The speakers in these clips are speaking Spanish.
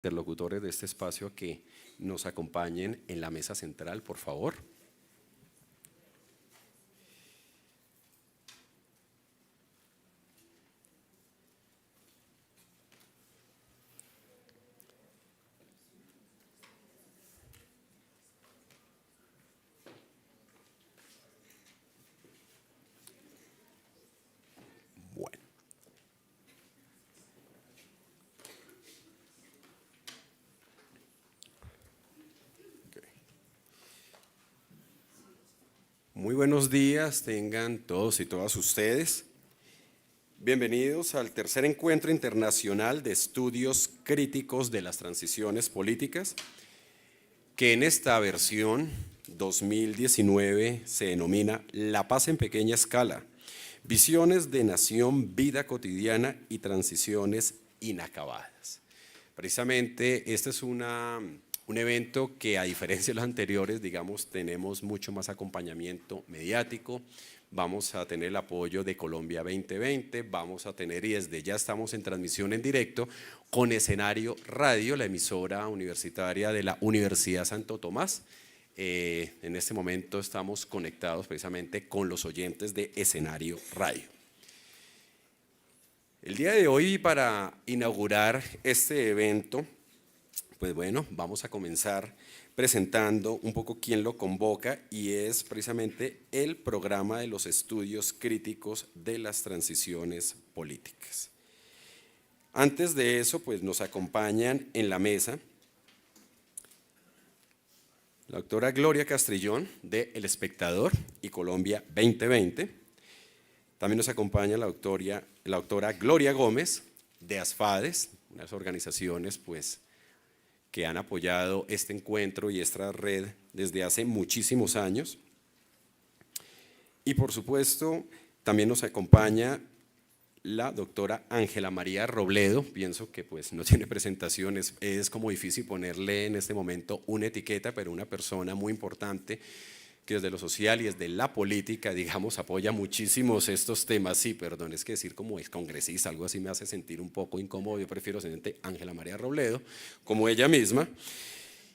interlocutores de este espacio a que nos acompañen en la mesa central, por favor. Bueno. Muy buenos días tengan todos y todas ustedes. Bienvenidos al tercer encuentro internacional de estudios críticos de las transiciones políticas, que en esta versión 2019 se denomina La Paz en Pequeña Escala, visiones de nación, vida cotidiana y transiciones inacabadas. Precisamente este es un evento que, a diferencia de los anteriores, digamos, tenemos mucho más acompañamiento mediático. Vamos a tener el apoyo de Colombia 2020, vamos a tener, y desde ya estamos en transmisión en directo con Escenario Radio, la emisora universitaria de la Universidad Santo Tomás. En este momento estamos conectados precisamente con los oyentes de Escenario Radio. El día de hoy, para inaugurar este evento, pues bueno, vamos a comenzar presentando un poco quién lo convoca, y es precisamente el Programa de los Estudios Críticos de las Transiciones Políticas. Antes de eso, pues nos acompañan en la mesa la doctora Gloria Castrillón, de El Espectador y Colombia 2020. También nos acompaña la doctora Gloria Gómez, de ASFADES, unas organizaciones pues que han apoyado este encuentro y esta red desde hace muchísimos años. Y por supuesto, también nos acompaña la doctora Ángela María Robledo. Pienso que pues no tiene presentación, es como difícil ponerle en este momento una etiqueta, pero una persona muy importante que desde lo social y desde la política, digamos, apoya muchísimos estos temas. Sí, perdón, es que decir como es congresista, algo así me hace sentir un poco incómodo. Yo prefiero señorita Ángela María Robledo, como ella misma.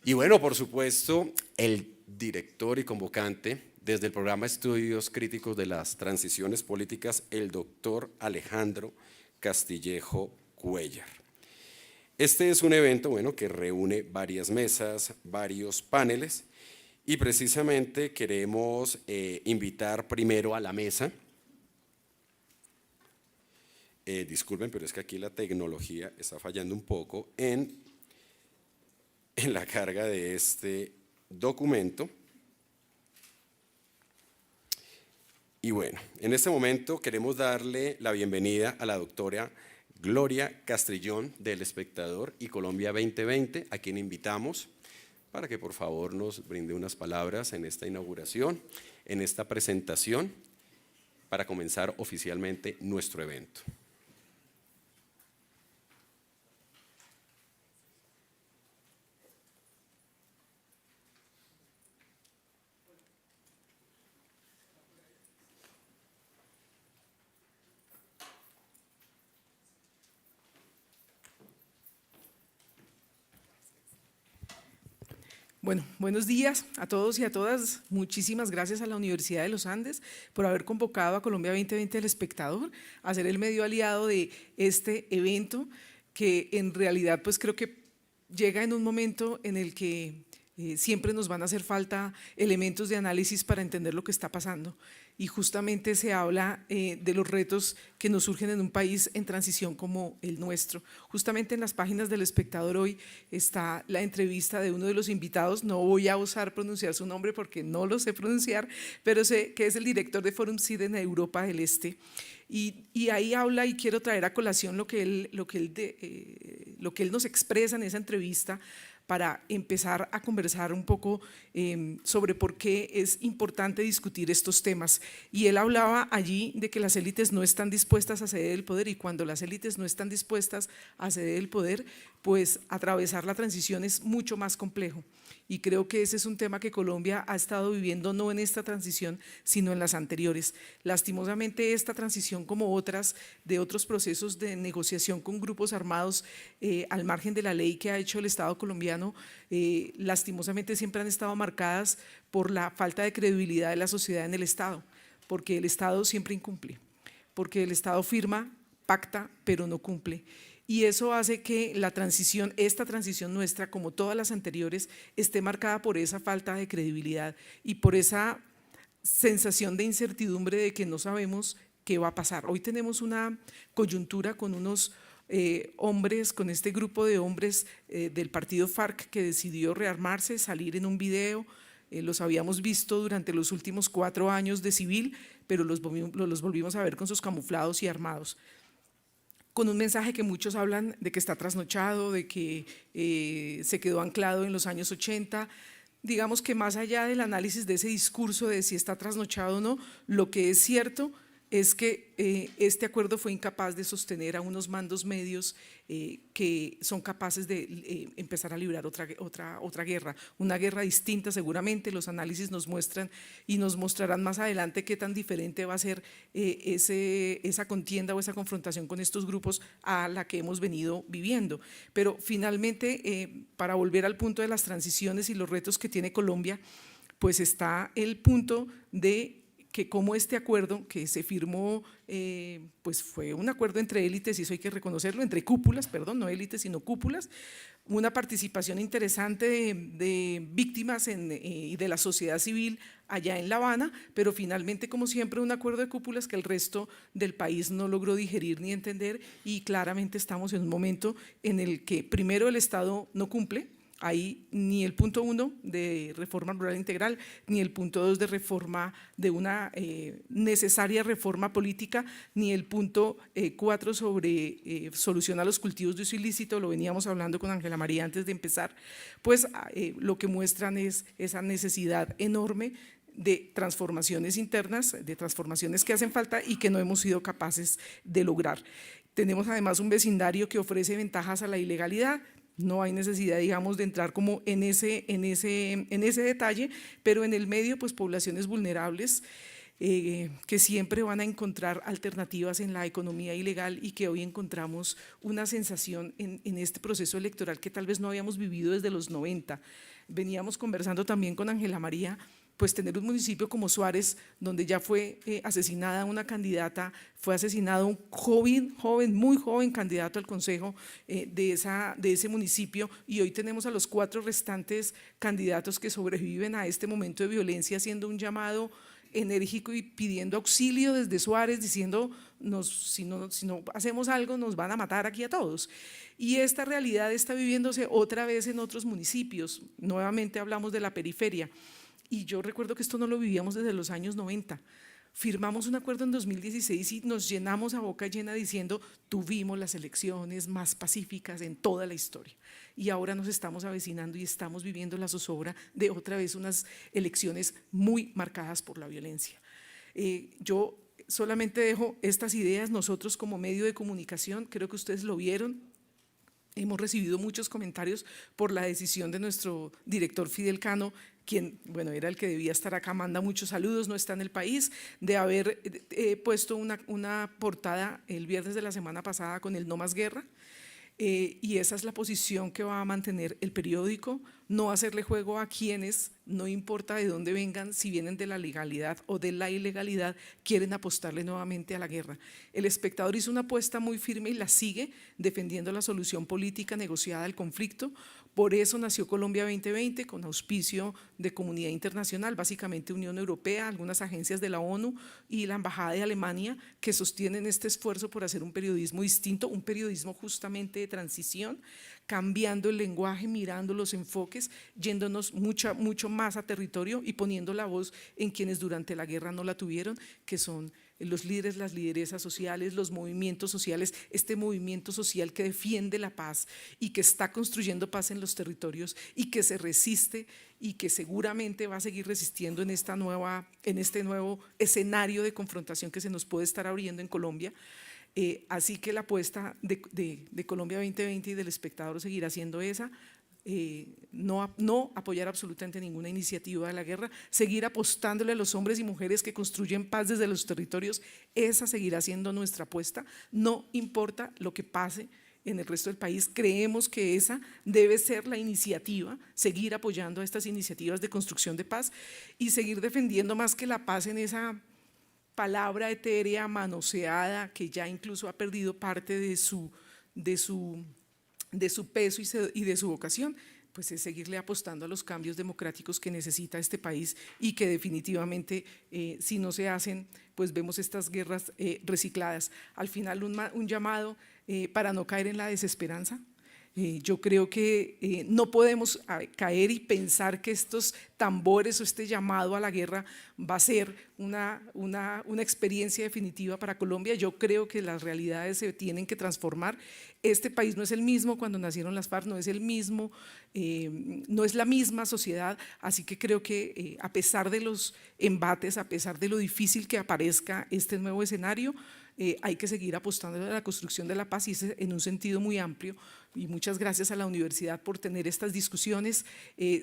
Y bueno, por supuesto, el director y convocante desde el Programa de Estudios Críticos de las Transiciones Políticas, el doctor Alejandro Castillejo Cuéllar. Este es un evento, bueno, que reúne varias mesas, varios paneles, y precisamente queremos invitar primero a la mesa. Disculpen, pero es que aquí la tecnología está fallando un poco en la carga de este documento. Y bueno, en este momento queremos darle la bienvenida a la doctora Gloria Castrillón, del Espectador y Colombia 2020, a quien invitamos para que por favor nos brinde unas palabras en esta inauguración, en esta presentación, para comenzar oficialmente nuestro evento. Bueno, buenos días a todos y a todas. Muchísimas gracias a la Universidad de los Andes por haber convocado a Colombia 2020 El Espectador a ser el medio aliado de este evento, que en realidad pues creo que llega en un momento en el que siempre nos van a hacer falta elementos de análisis para entender lo que está pasando, y justamente se habla de los retos que nos surgen en un país en transición como el nuestro. Justamente en las páginas del Espectador hoy está la entrevista de uno de los invitados. No voy a osar pronunciar su nombre porque no lo sé pronunciar, pero sé que es el director de Forum CID en Europa del Este. Y ahí habla, y quiero traer a colación lo que él nos expresa en esa entrevista, para empezar a conversar un poco sobre por qué es importante discutir estos temas. Y él hablaba allí de que las élites no están dispuestas a ceder el poder, y cuando las élites no están dispuestas a ceder el poder, pues atravesar la transición es mucho más complejo. Y creo que ese es un tema que Colombia ha estado viviendo no en esta transición, sino en las anteriores. Lastimosamente esta transición, como otras de otros procesos de negociación con grupos armados al margen de la ley que ha hecho el Estado colombiano, lastimosamente siempre han estado marcadas por la falta de credibilidad de la sociedad en el Estado, porque el Estado siempre incumple, porque el Estado firma, pacta, pero no cumple. Y eso hace que la transición, esta transición nuestra, como todas las anteriores, esté marcada por esa falta de credibilidad y por esa sensación de incertidumbre de que no sabemos qué va a pasar. Hoy tenemos una coyuntura con unos hombres, con este grupo de hombres del partido FARC que decidió rearmarse, salir en un video. Los habíamos visto durante los últimos 4 años de civil, pero los volvimos a ver con sus camuflados y armados, con un mensaje que muchos hablan de que está trasnochado, de que se quedó anclado en los años 80. Digamos que más allá del análisis de ese discurso de si está trasnochado o no, lo que es cierto es que este acuerdo fue incapaz de sostener a unos mandos medios que son capaces de empezar a librar otra guerra, una guerra distinta seguramente. Los análisis nos muestran y nos mostrarán más adelante qué tan diferente va a ser esa contienda o esa confrontación con estos grupos a la que hemos venido viviendo. Pero finalmente, para volver al punto de las transiciones y los retos que tiene Colombia, pues está el punto de que como este acuerdo que se firmó, pues fue un acuerdo entre élites, y eso hay que reconocerlo, entre cúpulas, perdón, no élites sino cúpulas, una participación interesante de víctimas y de la sociedad civil allá en La Habana, pero finalmente, como siempre, un acuerdo de cúpulas que el resto del país no logró digerir ni entender, y claramente estamos en un momento en el que primero el Estado no cumple. Ahí ni el punto 1 de reforma rural integral, ni el punto 2 de reforma, de una necesaria reforma política, ni el punto 4 sobre solución a los cultivos de uso ilícito, lo veníamos hablando con Ángela María antes de empezar, pues lo que muestran es esa necesidad enorme de transformaciones internas, de transformaciones que hacen falta y que no hemos sido capaces de lograr. Tenemos además un vecindario que ofrece ventajas a la ilegalidad. No hay necesidad, digamos, de entrar como en ese detalle, pero en el medio, pues poblaciones vulnerables que siempre van a encontrar alternativas en la economía ilegal, y que hoy encontramos una sensación en este proceso electoral que tal vez no habíamos vivido desde los 90. Veníamos conversando también con Ángela María, pues tener un municipio como Suárez, donde ya fue asesinada una candidata, fue asesinado un muy joven candidato al consejo de ese municipio, y hoy tenemos a los 4 restantes candidatos que sobreviven a este momento de violencia, haciendo un llamado enérgico y pidiendo auxilio desde Suárez, diciendo si no hacemos algo nos van a matar aquí a todos. Y esta realidad está viviéndose otra vez en otros municipios. Nuevamente hablamos de la periferia. Y yo recuerdo que esto no lo vivíamos desde los años 90. Firmamos un acuerdo en 2016 y nos llenamos a boca llena diciendo tuvimos las elecciones más pacíficas en toda la historia. Y ahora nos estamos avecinando y estamos viviendo la zozobra de otra vez unas elecciones muy marcadas por la violencia. Yo solamente dejo estas ideas. Nosotros como medio de comunicación, creo que ustedes lo vieron, hemos recibido muchos comentarios por la decisión de nuestro director Fidel Cano, quien, bueno, era el que debía estar acá, manda muchos saludos, no está en el país, de haber puesto una portada el viernes de la semana pasada con el no más guerra. Y esa es la posición que va a mantener el periódico, no hacerle juego a quienes, no importa de dónde vengan, si vienen de la legalidad o de la ilegalidad, quieren apostarle nuevamente a la guerra. El Espectador hizo una apuesta muy firme y la sigue defendiendo la solución política negociada al conflicto. Por eso nació Colombia 2020, con auspicio de comunidad internacional, básicamente Unión Europea, algunas agencias de la ONU y la Embajada de Alemania, que sostienen este esfuerzo por hacer un periodismo distinto, un periodismo justamente de transición, cambiando el lenguaje, mirando los enfoques, yéndonos mucho más a territorio y poniendo la voz en quienes durante la guerra no la tuvieron, que son los líderes, las lideresas sociales, los movimientos sociales, este movimiento social que defiende la paz y que está construyendo paz en los territorios y que se resiste y que seguramente va a seguir resistiendo en este nuevo escenario de confrontación que se nos puede estar abriendo en Colombia. Así que la apuesta de Colombia 2020 y del espectador seguirá siendo esa. No apoyar absolutamente ninguna iniciativa de la guerra, seguir apostándole a los hombres y mujeres que construyen paz desde los territorios, esa seguirá siendo nuestra apuesta, no importa lo que pase en el resto del país, creemos que esa debe ser la iniciativa, seguir apoyando a estas iniciativas de construcción de paz y seguir defendiendo más que la paz en esa palabra etérea, manoseada, que ya incluso ha perdido parte de su peso y de su vocación, pues es seguirle apostando a los cambios democráticos que necesita este país y que definitivamente si no se hacen, pues vemos estas guerras recicladas. Al final un llamado para no caer en la desesperanza. Yo creo que no podemos caer y pensar que estos tambores o este llamado a la guerra va a ser una experiencia definitiva para Colombia. Yo creo que las realidades se tienen que transformar. Este país no es el mismo cuando nacieron las FARC, no es el mismo, no es la misma sociedad, así que creo que a pesar de los embates, a pesar de lo difícil que aparezca este nuevo escenario, hay que seguir apostando a la construcción de la paz y en un sentido muy amplio. Y muchas gracias a la universidad por tener estas discusiones.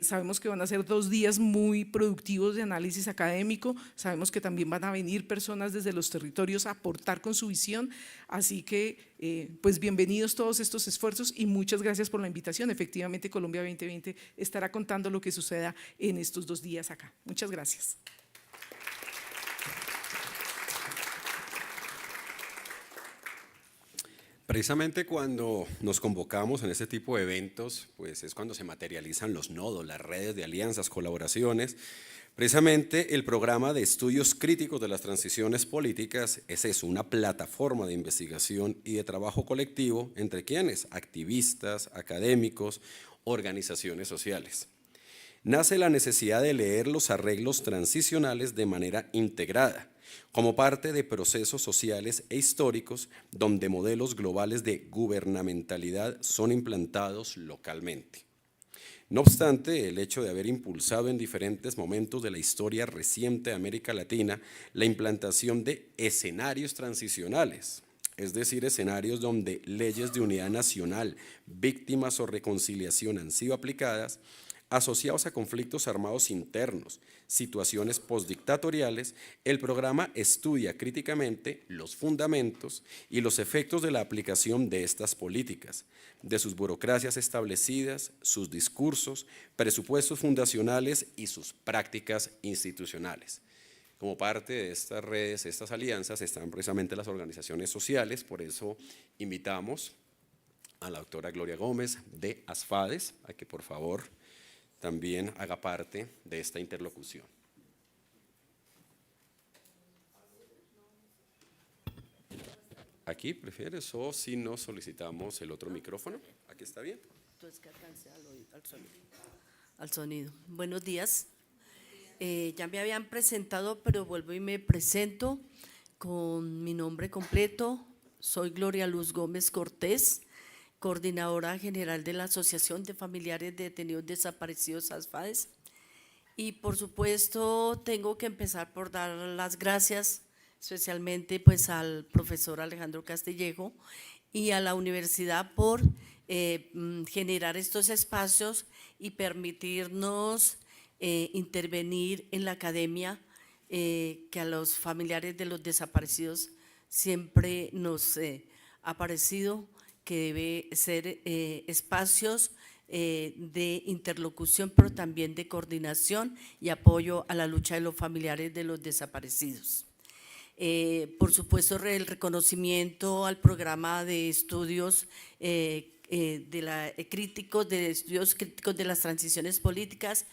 Sabemos que van a ser 2 días muy productivos de análisis académico, sabemos que también van a venir personas desde los territorios a aportar con su visión, así que pues bienvenidos todos estos esfuerzos y muchas gracias por la invitación. Efectivamente Colombia 2020 estará contando lo que suceda en estos 2 días acá. Muchas gracias. Precisamente cuando nos convocamos en este tipo de eventos, pues es cuando se materializan los nodos, las redes de alianzas, colaboraciones. Precisamente el programa de estudios críticos de las transiciones políticas es eso, una plataforma de investigación y de trabajo colectivo entre quienes, activistas, académicos, organizaciones sociales. Nace la necesidad de leer los arreglos transicionales de manera integrada, como parte de procesos sociales e históricos donde modelos globales de gubernamentalidad son implantados localmente. No obstante, el hecho de haber impulsado en diferentes momentos de la historia reciente de América Latina la implantación de escenarios transicionales, es decir, escenarios donde leyes de unidad nacional, víctimas o reconciliación han sido aplicadas, asociados a conflictos armados internos, situaciones postdictatoriales, el programa estudia críticamente los fundamentos y los efectos de la aplicación de estas políticas, de sus burocracias establecidas, sus discursos, presupuestos fundacionales y sus prácticas institucionales. Como parte de estas redes, estas alianzas, están precisamente las organizaciones sociales, por eso invitamos a la doctora Gloria Gómez de ASFADES a que por favor también haga parte de esta interlocución. ¿Aquí prefieres o si no solicitamos el otro micrófono? ¿Aquí está bien? Entonces que alcance al sonido. Buenos días. Ya me habían presentado, pero vuelvo y me presento con mi nombre completo. Soy Gloria Luz Gómez Cortés, coordinadora general de la Asociación de Familiares de Detenidos Desaparecidos ASFADES. Y por supuesto tengo que empezar por dar las gracias especialmente pues al profesor Alejandro Castillejo y a la universidad por generar estos espacios y permitirnos intervenir en la academia, que a los familiares de los desaparecidos siempre nos ha parecido que debe ser espacios de interlocución, pero también de coordinación y apoyo a la lucha de los familiares de los desaparecidos. Por supuesto, el reconocimiento al programa de estudios críticos de las transiciones políticas,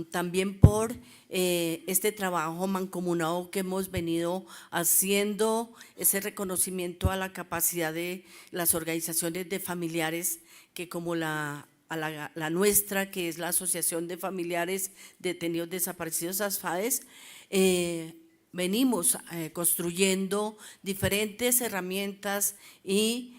también por este trabajo mancomunado que hemos venido haciendo, ese reconocimiento a la capacidad de las organizaciones de familiares que como la nuestra, que es la Asociación de Familiares Detenidos Desaparecidos ASFADES, venimos construyendo diferentes herramientas y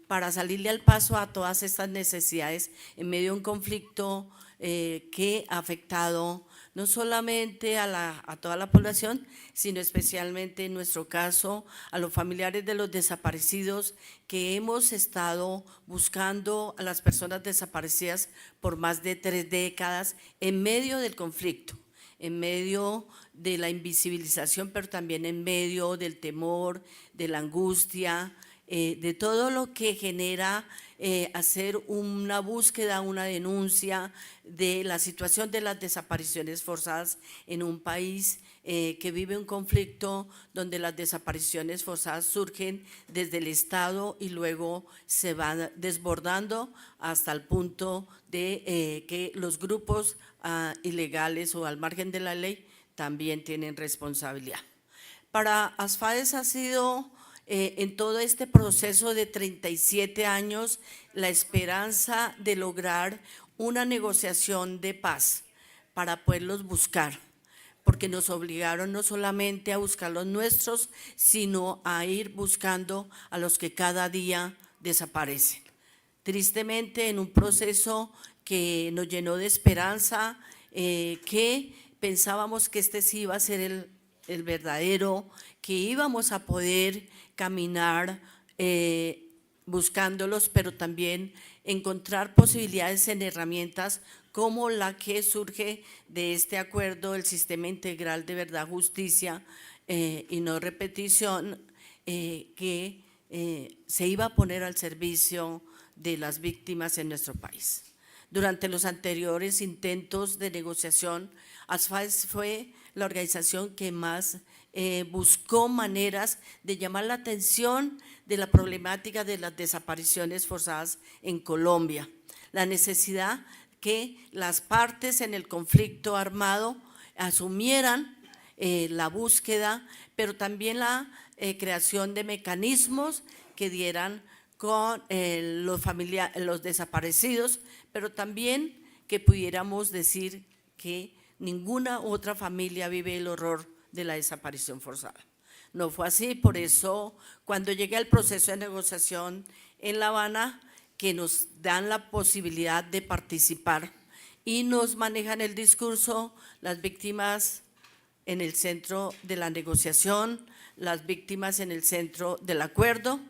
para salirle al paso a todas estas necesidades en medio de un conflicto que ha afectado no solamente a toda la población, sino especialmente en nuestro caso a los familiares de los desaparecidos, que hemos estado buscando a las personas desaparecidas por más de 3 décadas en medio del conflicto, en medio de la invisibilización, pero también en medio del temor, de la angustia, de todo lo que genera hacer una búsqueda, una denuncia de la situación de las desapariciones forzadas en un país que vive un conflicto donde las desapariciones forzadas surgen desde el Estado y luego se van desbordando hasta el punto de que los grupos ilegales o al margen de la ley también tienen responsabilidad. Para ASFADES ha sido en todo este proceso de 37 años la esperanza de lograr una negociación de paz para poderlos buscar, porque nos obligaron no solamente a buscar los nuestros, sino a ir buscando a los que cada día desaparecen. Tristemente, en un proceso que nos llenó de esperanza, que pensábamos que este sí iba a ser el verdadero, que íbamos a poder caminar buscándolos, pero también encontrar posibilidades en herramientas como la que surge de este acuerdo del Sistema Integral de Verdad, Justicia y No Repetición, que se iba a poner al servicio de las víctimas en nuestro país. Durante los anteriores intentos de negociación, ASFADES fue la organización que más buscó maneras de llamar la atención de la problemática de las desapariciones forzadas en Colombia, la necesidad que las partes en el conflicto armado asumieran la búsqueda, pero también la creación de mecanismos que dieran con los desaparecidos, pero también que pudiéramos decir que ninguna otra familia vive el horror de la desaparición forzada. No fue así, por eso cuando llegué al proceso de negociación en La Habana, que nos dan la posibilidad de participar y nos manejan el discurso, las víctimas en el centro de la negociación, las víctimas en el centro del acuerdo,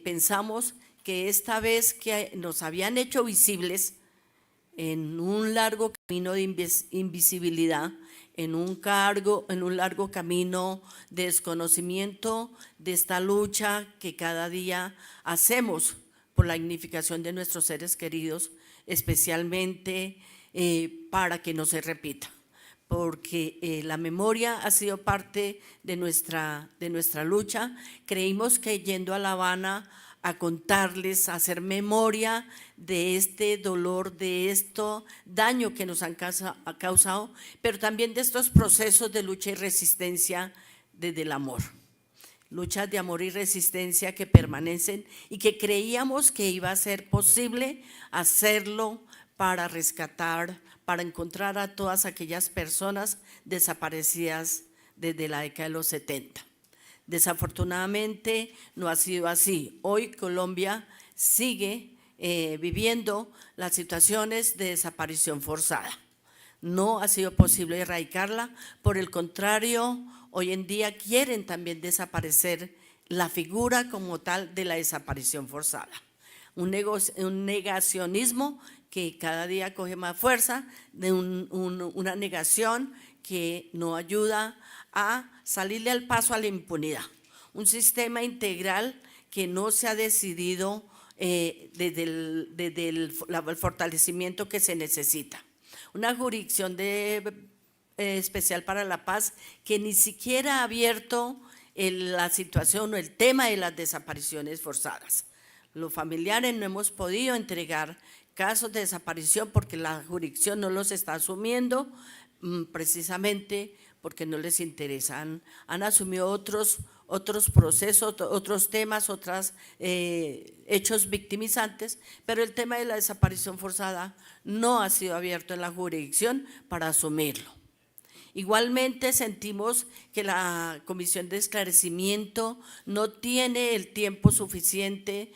pensamos que esta vez que nos habían hecho visibles en un largo camino de invisibilidad, en un largo camino de desconocimiento de esta lucha que cada día hacemos por la dignificación de nuestros seres queridos, especialmente para que no se repita, porque la memoria ha sido parte de nuestra lucha. Creímos que yendo a La Habana a contarles, a hacer memoria de este dolor, de esto daño que nos han causado, pero también de estos procesos de lucha y resistencia desde el amor. Luchas de amor y resistencia que permanecen y que creíamos que iba a ser posible hacerlo para rescatar, para encontrar a todas aquellas personas desaparecidas desde la década de los 70. Desafortunadamente no ha sido así. Hoy Colombia sigue viviendo las situaciones de desaparición forzada. No ha sido posible erradicarla, por el contrario, hoy en día quieren también desaparecer la figura como tal de la desaparición forzada. Un negacionismo que cada día coge más fuerza, de una negación que no ayuda a salirle al paso a la impunidad. Un sistema integral que no se ha decidido desde el fortalecimiento que se necesita. Una jurisdicción especial para la paz que ni siquiera ha abierto la situación o el tema de las desapariciones forzadas. Los familiares no hemos podido entregar casos de desaparición porque la jurisdicción no los está asumiendo, precisamente porque no les interesan. Han asumido otros procesos, otros temas, otros hechos victimizantes, pero el tema de la desaparición forzada no ha sido abierto en la jurisdicción para asumirlo. Igualmente sentimos que la Comisión de Esclarecimiento no tiene el tiempo suficiente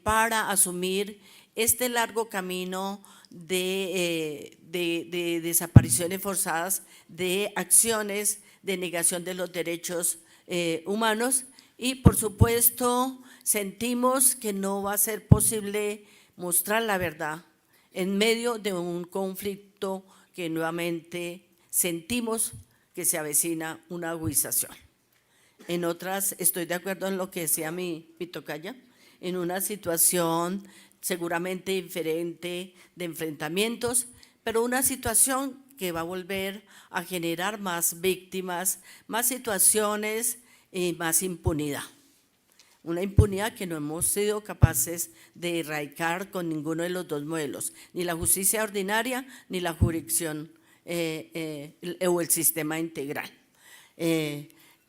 para asumir este largo camino de desapariciones forzadas, de acciones de negación de los derechos humanos, y por supuesto sentimos que no va a ser posible mostrar la verdad en medio de un conflicto que nuevamente sentimos que se avecina una agudización. En otras, estoy de acuerdo en lo que decía mi tocaya, en una situación seguramente diferente de enfrentamientos, pero una situación que va a volver a generar más víctimas, más situaciones y más impunidad. Una impunidad que no hemos sido capaces de erradicar con ninguno de los dos modelos, ni la justicia ordinaria ni la jurisdicción o el sistema integral.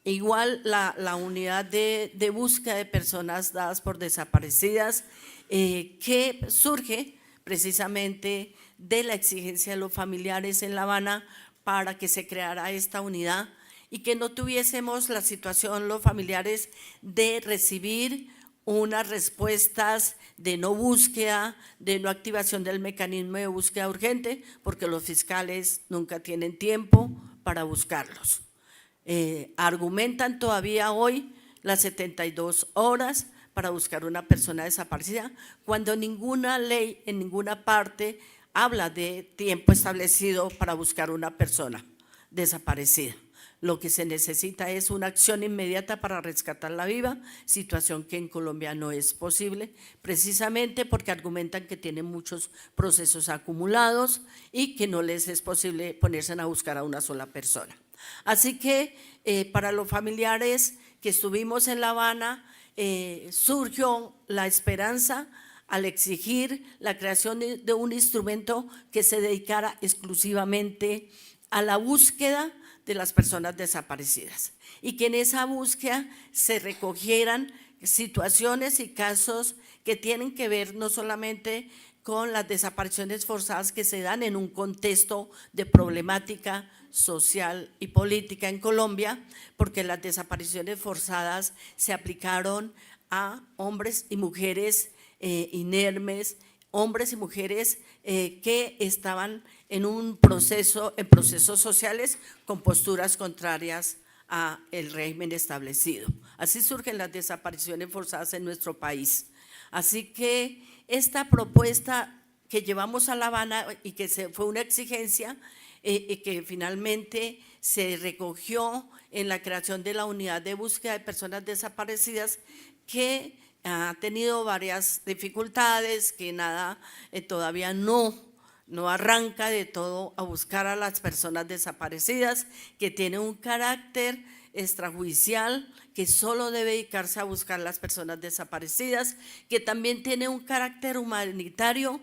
Igual la unidad de búsqueda de personas dadas por desaparecidas, que surge precisamente de la exigencia de los familiares en La Habana para que se creara esta unidad y que no tuviésemos la situación los familiares de recibir unas respuestas de no búsqueda, de no activación del mecanismo de búsqueda urgente, porque los fiscales nunca tienen tiempo para buscarlos. Argumentan todavía hoy las 72 horas para buscar una persona desaparecida, cuando ninguna ley en ninguna parte habla de tiempo establecido para buscar una persona desaparecida. Lo que se necesita es una acción inmediata para rescatarla viva, situación que en Colombia no es posible, precisamente porque argumentan que tienen muchos procesos acumulados y que no les es posible ponerse a buscar a una sola persona. Así que para los familiares que estuvimos en La Habana, surgió la esperanza al exigir la creación de un instrumento que se dedicara exclusivamente a la búsqueda de las personas desaparecidas y que en esa búsqueda se recogieran situaciones y casos que tienen que ver no solamente con las desapariciones forzadas que se dan en un contexto de problemática social y política en Colombia, porque las desapariciones forzadas se aplicaron a hombres y mujeres inermes, hombres y mujeres que estaban en procesos sociales con posturas contrarias a el régimen establecido. Así surgen las desapariciones forzadas en nuestro país. Así que esta propuesta que llevamos a La Habana y que fue una exigencia y que finalmente se recogió en la creación de la unidad de búsqueda de personas desaparecidas, que ha tenido varias dificultades, que todavía no arranca de todo a buscar a las personas desaparecidas, que tiene un carácter extrajudicial, que solo debe dedicarse a buscar a las personas desaparecidas, que también tiene un carácter humanitario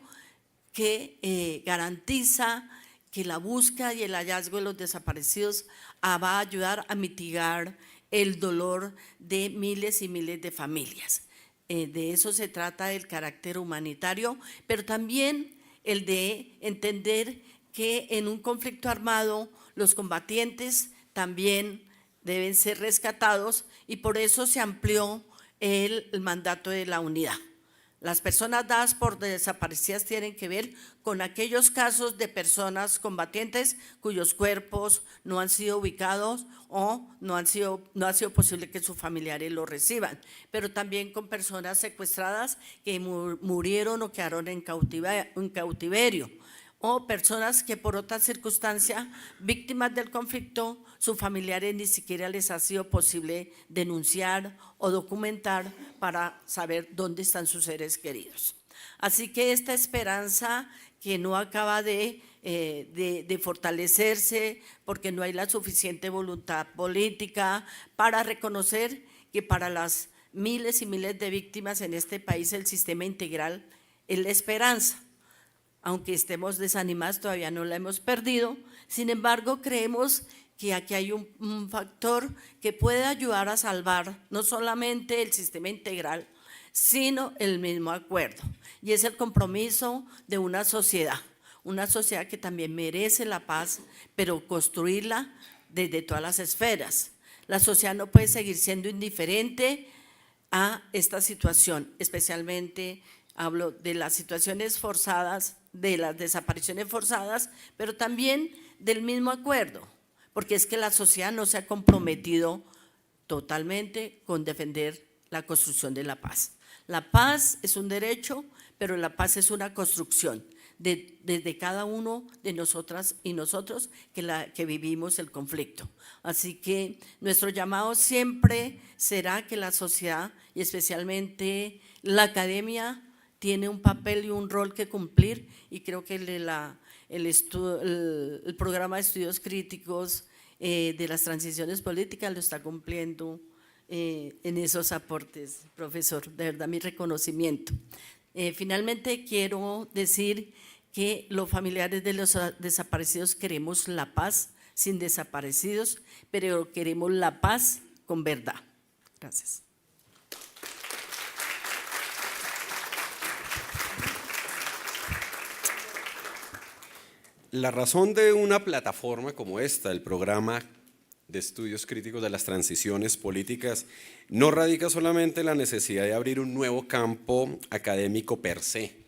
que garantiza que la búsqueda y el hallazgo de los desaparecidos va a ayudar a mitigar el dolor de miles y miles de familias. De eso se trata el carácter humanitario, pero también el de entender que en un conflicto armado los combatientes también deben ser rescatados, y por eso se amplió el mandato de la unidad. Las personas dadas por desaparecidas tienen que ver con aquellos casos de personas combatientes cuyos cuerpos no han sido ubicados o no ha sido posible que sus familiares los reciban, pero también con personas secuestradas que murieron o quedaron en cautiverio, o personas que por otra circunstancia, víctimas del conflicto, sus familiares ni siquiera les ha sido posible denunciar o documentar para saber dónde están sus seres queridos. Así que esta esperanza que no acaba de fortalecerse porque no hay la suficiente voluntad política para reconocer que para las miles y miles de víctimas en este país el sistema integral es la esperanza. Aunque estemos desanimados, todavía no la hemos perdido. Sin embargo, creemos que aquí hay un factor que puede ayudar a salvar no solamente el sistema integral, sino el mismo acuerdo, y es el compromiso de una sociedad una sociedad que también merece la paz, pero construirla desde todas las esferas. La sociedad no puede seguir siendo indiferente a esta situación, especialmente hablo de las situaciones forzadas, de las desapariciones forzadas, pero también del mismo acuerdo, porque es que la sociedad no se ha comprometido totalmente con defender la construcción de la paz. La paz es un derecho, pero la paz es una construcción desde cada uno de nosotras y nosotros que vivimos el conflicto. Así que nuestro llamado siempre será que la sociedad y especialmente la academia tiene un papel y un rol que cumplir, y creo que el programa de estudios críticos de las transiciones políticas lo está cumpliendo en esos aportes, profesor, de verdad mi reconocimiento. Finalmente quiero decir que los familiares de los desaparecidos queremos la paz sin desaparecidos, pero queremos la paz con verdad. Gracias. La razón de una plataforma como esta, el programa de estudios críticos de las transiciones políticas, no radica solamente en la necesidad de abrir un nuevo campo académico per se,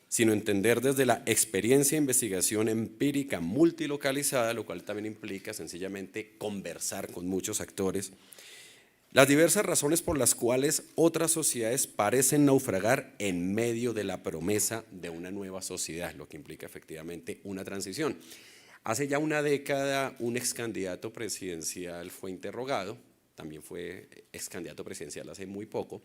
sino entender desde la experiencia e investigación empírica multilocalizada, lo cual también implica sencillamente conversar con muchos actores, las diversas razones por las cuales otras sociedades parecen naufragar en medio de la promesa de una nueva sociedad, lo que implica efectivamente una transición. Hace ya una década un ex candidato presidencial fue interrogado, también fue ex candidato presidencial hace muy poco,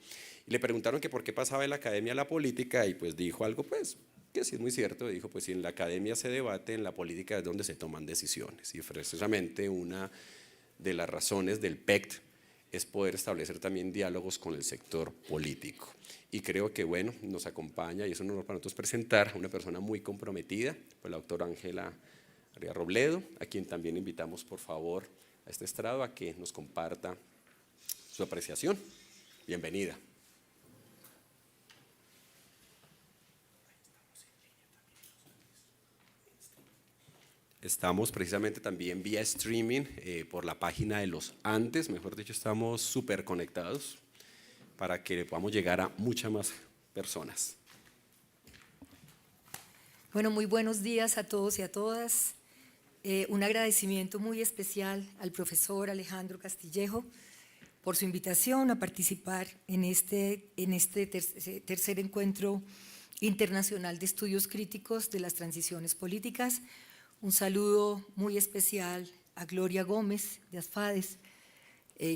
y le preguntaron que por qué pasaba de la academia a la política, y pues dijo algo pues que sí es muy cierto, dijo pues si en la academia se debate, en la política es donde se toman decisiones, y precisamente una de las razones del PECT es poder establecer también diálogos con el sector político. Y creo que, bueno, nos acompaña, y es un honor para nosotros presentar a una persona muy comprometida, pues la doctora Ángela Arias Robledo, a quien también invitamos, por favor, a este estrado a que nos comparta su apreciación. Bienvenida. Estamos precisamente también vía streaming por la página de los Andes, mejor dicho, estamos súper conectados para que podamos llegar a muchas más personas. Bueno, muy buenos días a todos y a todas. Un agradecimiento muy especial al profesor Alejandro Castillejo por su invitación a participar en este tercer encuentro internacional de estudios críticos de las transiciones políticas. Un saludo muy especial a Gloria Gómez de ASFADES,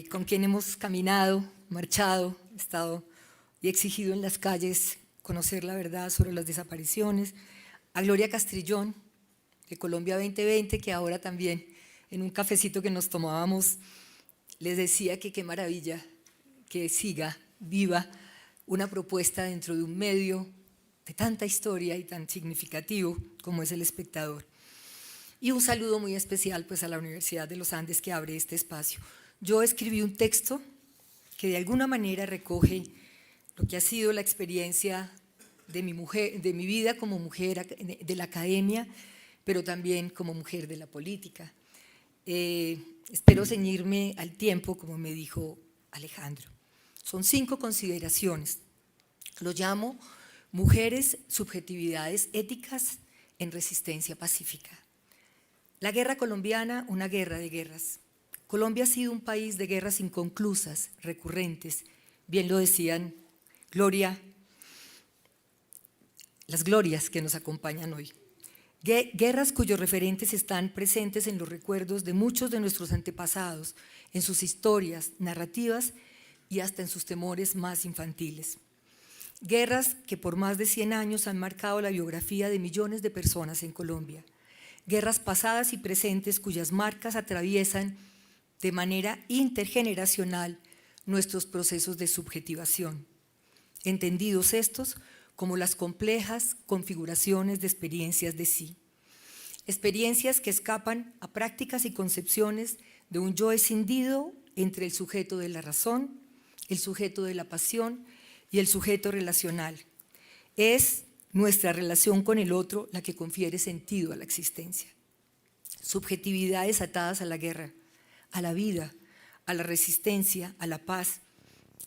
con quien hemos caminado, marchado, estado y exigido en las calles conocer la verdad sobre las desapariciones, a Gloria Castrillón de Colombia 2020, que ahora también en un cafecito que nos tomábamos les decía que qué maravilla que siga viva una propuesta dentro de un medio de tanta historia y tan significativo como es El Espectador. Y un saludo muy especial pues a la Universidad de los Andes que abre este espacio. Yo escribí un texto que de alguna manera recoge lo que ha sido la experiencia de mi vida como mujer de la academia, pero también como mujer de la política. Espero ceñirme al tiempo, como me dijo Alejandro. Son 5 consideraciones. Lo llamo mujeres, subjetividades éticas en resistencia pacífica. La guerra colombiana, una guerra de guerras. Colombia ha sido un país de guerras inconclusas, recurrentes, bien lo decían Gloria, las glorias que nos acompañan hoy. Guerras cuyos referentes están presentes en los recuerdos de muchos de nuestros antepasados, en sus historias, narrativas y hasta en sus temores más infantiles. Guerras que por más de 100 años han marcado la biografía de millones de personas en Colombia. Guerras pasadas y presentes cuyas marcas atraviesan de manera intergeneracional nuestros procesos de subjetivación, entendidos estos como las complejas configuraciones de experiencias de sí. Experiencias que escapan a prácticas y concepciones de un yo escindido entre el sujeto de la razón, el sujeto de la pasión y el sujeto relacional. Es nuestra relación con el otro la que confiere sentido a la existencia. Subjetividades atadas a la guerra, a la vida, a la resistencia, a la paz,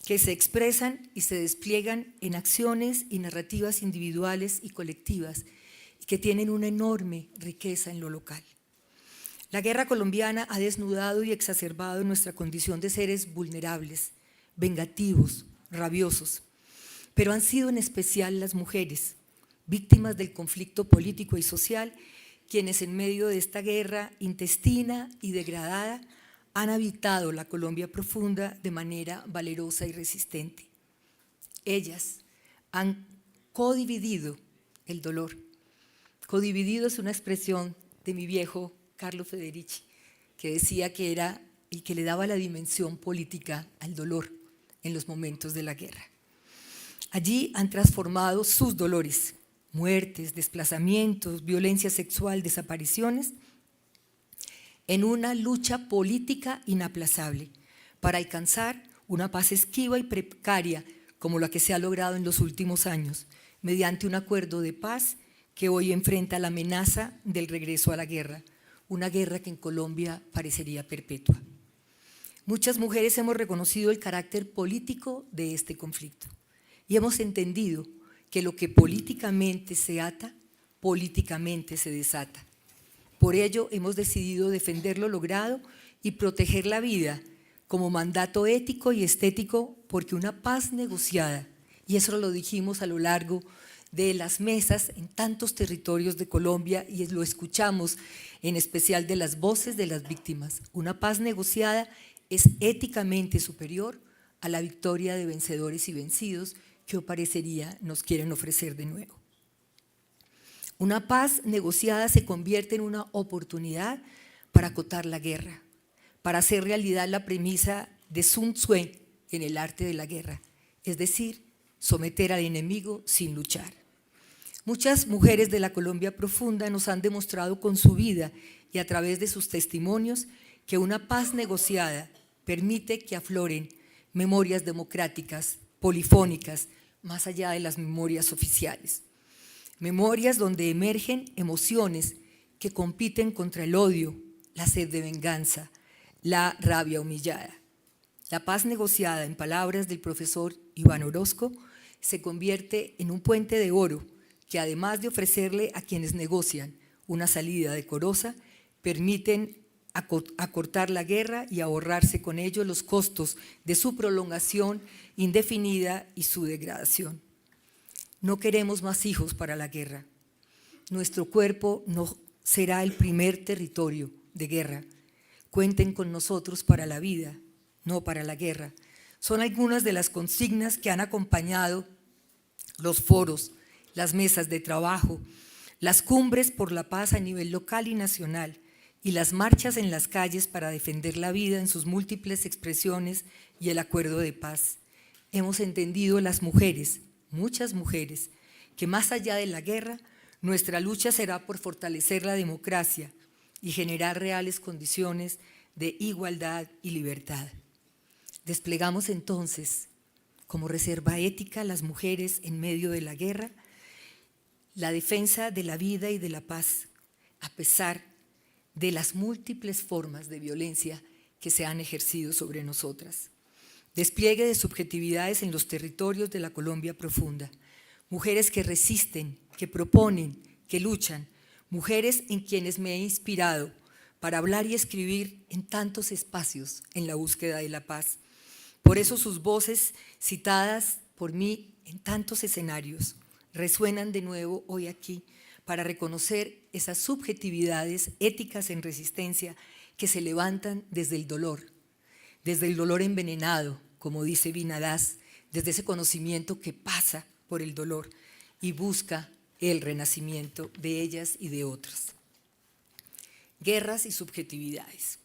que se expresan y se despliegan en acciones y narrativas individuales y colectivas y que tienen una enorme riqueza en lo local. La guerra colombiana ha desnudado y exacerbado nuestra condición de seres vulnerables, vengativos, rabiosos, pero han sido en especial las mujeres, víctimas del conflicto político y social, quienes en medio de esta guerra intestina y degradada han habitado la Colombia profunda de manera valerosa y resistente. Ellas han codividido el dolor. Codividido es una expresión de mi viejo Carlo Federici, que decía que era el que le daba la dimensión política al dolor en los momentos de la guerra. Allí han transformado sus dolores, muertes, desplazamientos, violencia sexual, desapariciones, en una lucha política inaplazable para alcanzar una paz esquiva y precaria como la que se ha logrado en los últimos años, mediante un acuerdo de paz que hoy enfrenta la amenaza del regreso a la guerra, una guerra que en Colombia parecería perpetua. Muchas mujeres hemos reconocido el carácter político de este conflicto y hemos entendido que lo que políticamente se ata, políticamente se desata. Por ello hemos decidido defender lo logrado y proteger la vida como mandato ético y estético, porque una paz negociada, y eso lo dijimos a lo largo de las mesas en tantos territorios de Colombia y lo escuchamos en especial de las voces de las víctimas, una paz negociada es éticamente superior a la victoria de vencedores y vencidos que parecería nos quieren ofrecer de nuevo. Una paz negociada se convierte en una oportunidad para acotar la guerra, para hacer realidad la premisa de Sun Tzu en el arte de la guerra, es decir, someter al enemigo sin luchar. Muchas mujeres de la Colombia profunda nos han demostrado con su vida y a través de sus testimonios que una paz negociada permite que afloren memorias democráticas, polifónicas, más allá de las memorias oficiales. Memorias donde emergen emociones que compiten contra el odio, la sed de venganza, la rabia humillada. La paz negociada, en palabras del profesor Iván Orozco, se convierte en un puente de oro que, además de ofrecerle a quienes negocian una salida decorosa, permiten acortar la guerra y ahorrarse con ello los costos de su prolongación indefinida y su degradación. No queremos más hijos para la guerra. Nuestro cuerpo no será el primer territorio de guerra. Cuenten con nosotros para la vida, no para la guerra. Son algunas de las consignas que han acompañado los foros, las mesas de trabajo, las cumbres por la paz a nivel local y nacional y las marchas en las calles para defender la vida en sus múltiples expresiones y el acuerdo de paz. Hemos entendido las mujeres, muchas mujeres, que más allá de la guerra, nuestra lucha será por fortalecer la democracia y generar reales condiciones de igualdad y libertad. Desplegamos entonces, como reserva ética, las mujeres en medio de la guerra, la defensa de la vida y de la paz, a pesar de las múltiples formas de violencia que se han ejercido sobre nosotras. Despliegue de subjetividades en los territorios de la Colombia profunda, mujeres que resisten, que proponen, que luchan, mujeres en quienes me he inspirado para hablar y escribir en tantos espacios en la búsqueda de la paz. Por eso sus voces, citadas por mí en tantos escenarios, resuenan de nuevo hoy aquí para reconocer esas subjetividades éticas en resistencia que se levantan desde el dolor envenenado, como dice Vinadás, desde ese conocimiento que pasa por el dolor y busca el renacimiento de ellas y de otras. Guerras y subjetividades.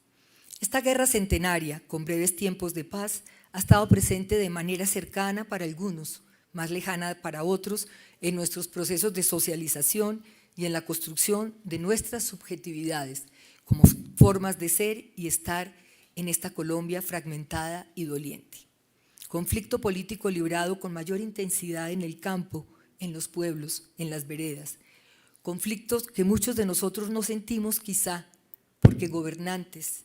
Esta guerra centenaria, con breves tiempos de paz, ha estado presente de manera cercana para algunos, más lejana para otros, en nuestros procesos de socialización y en la construcción de nuestras subjetividades como formas de ser y estar en esta Colombia fragmentada y doliente. Conflicto político librado con mayor intensidad en el campo en los pueblos, en las veredas. Conflictos que muchos de nosotros no sentimos quizá porque gobernantes,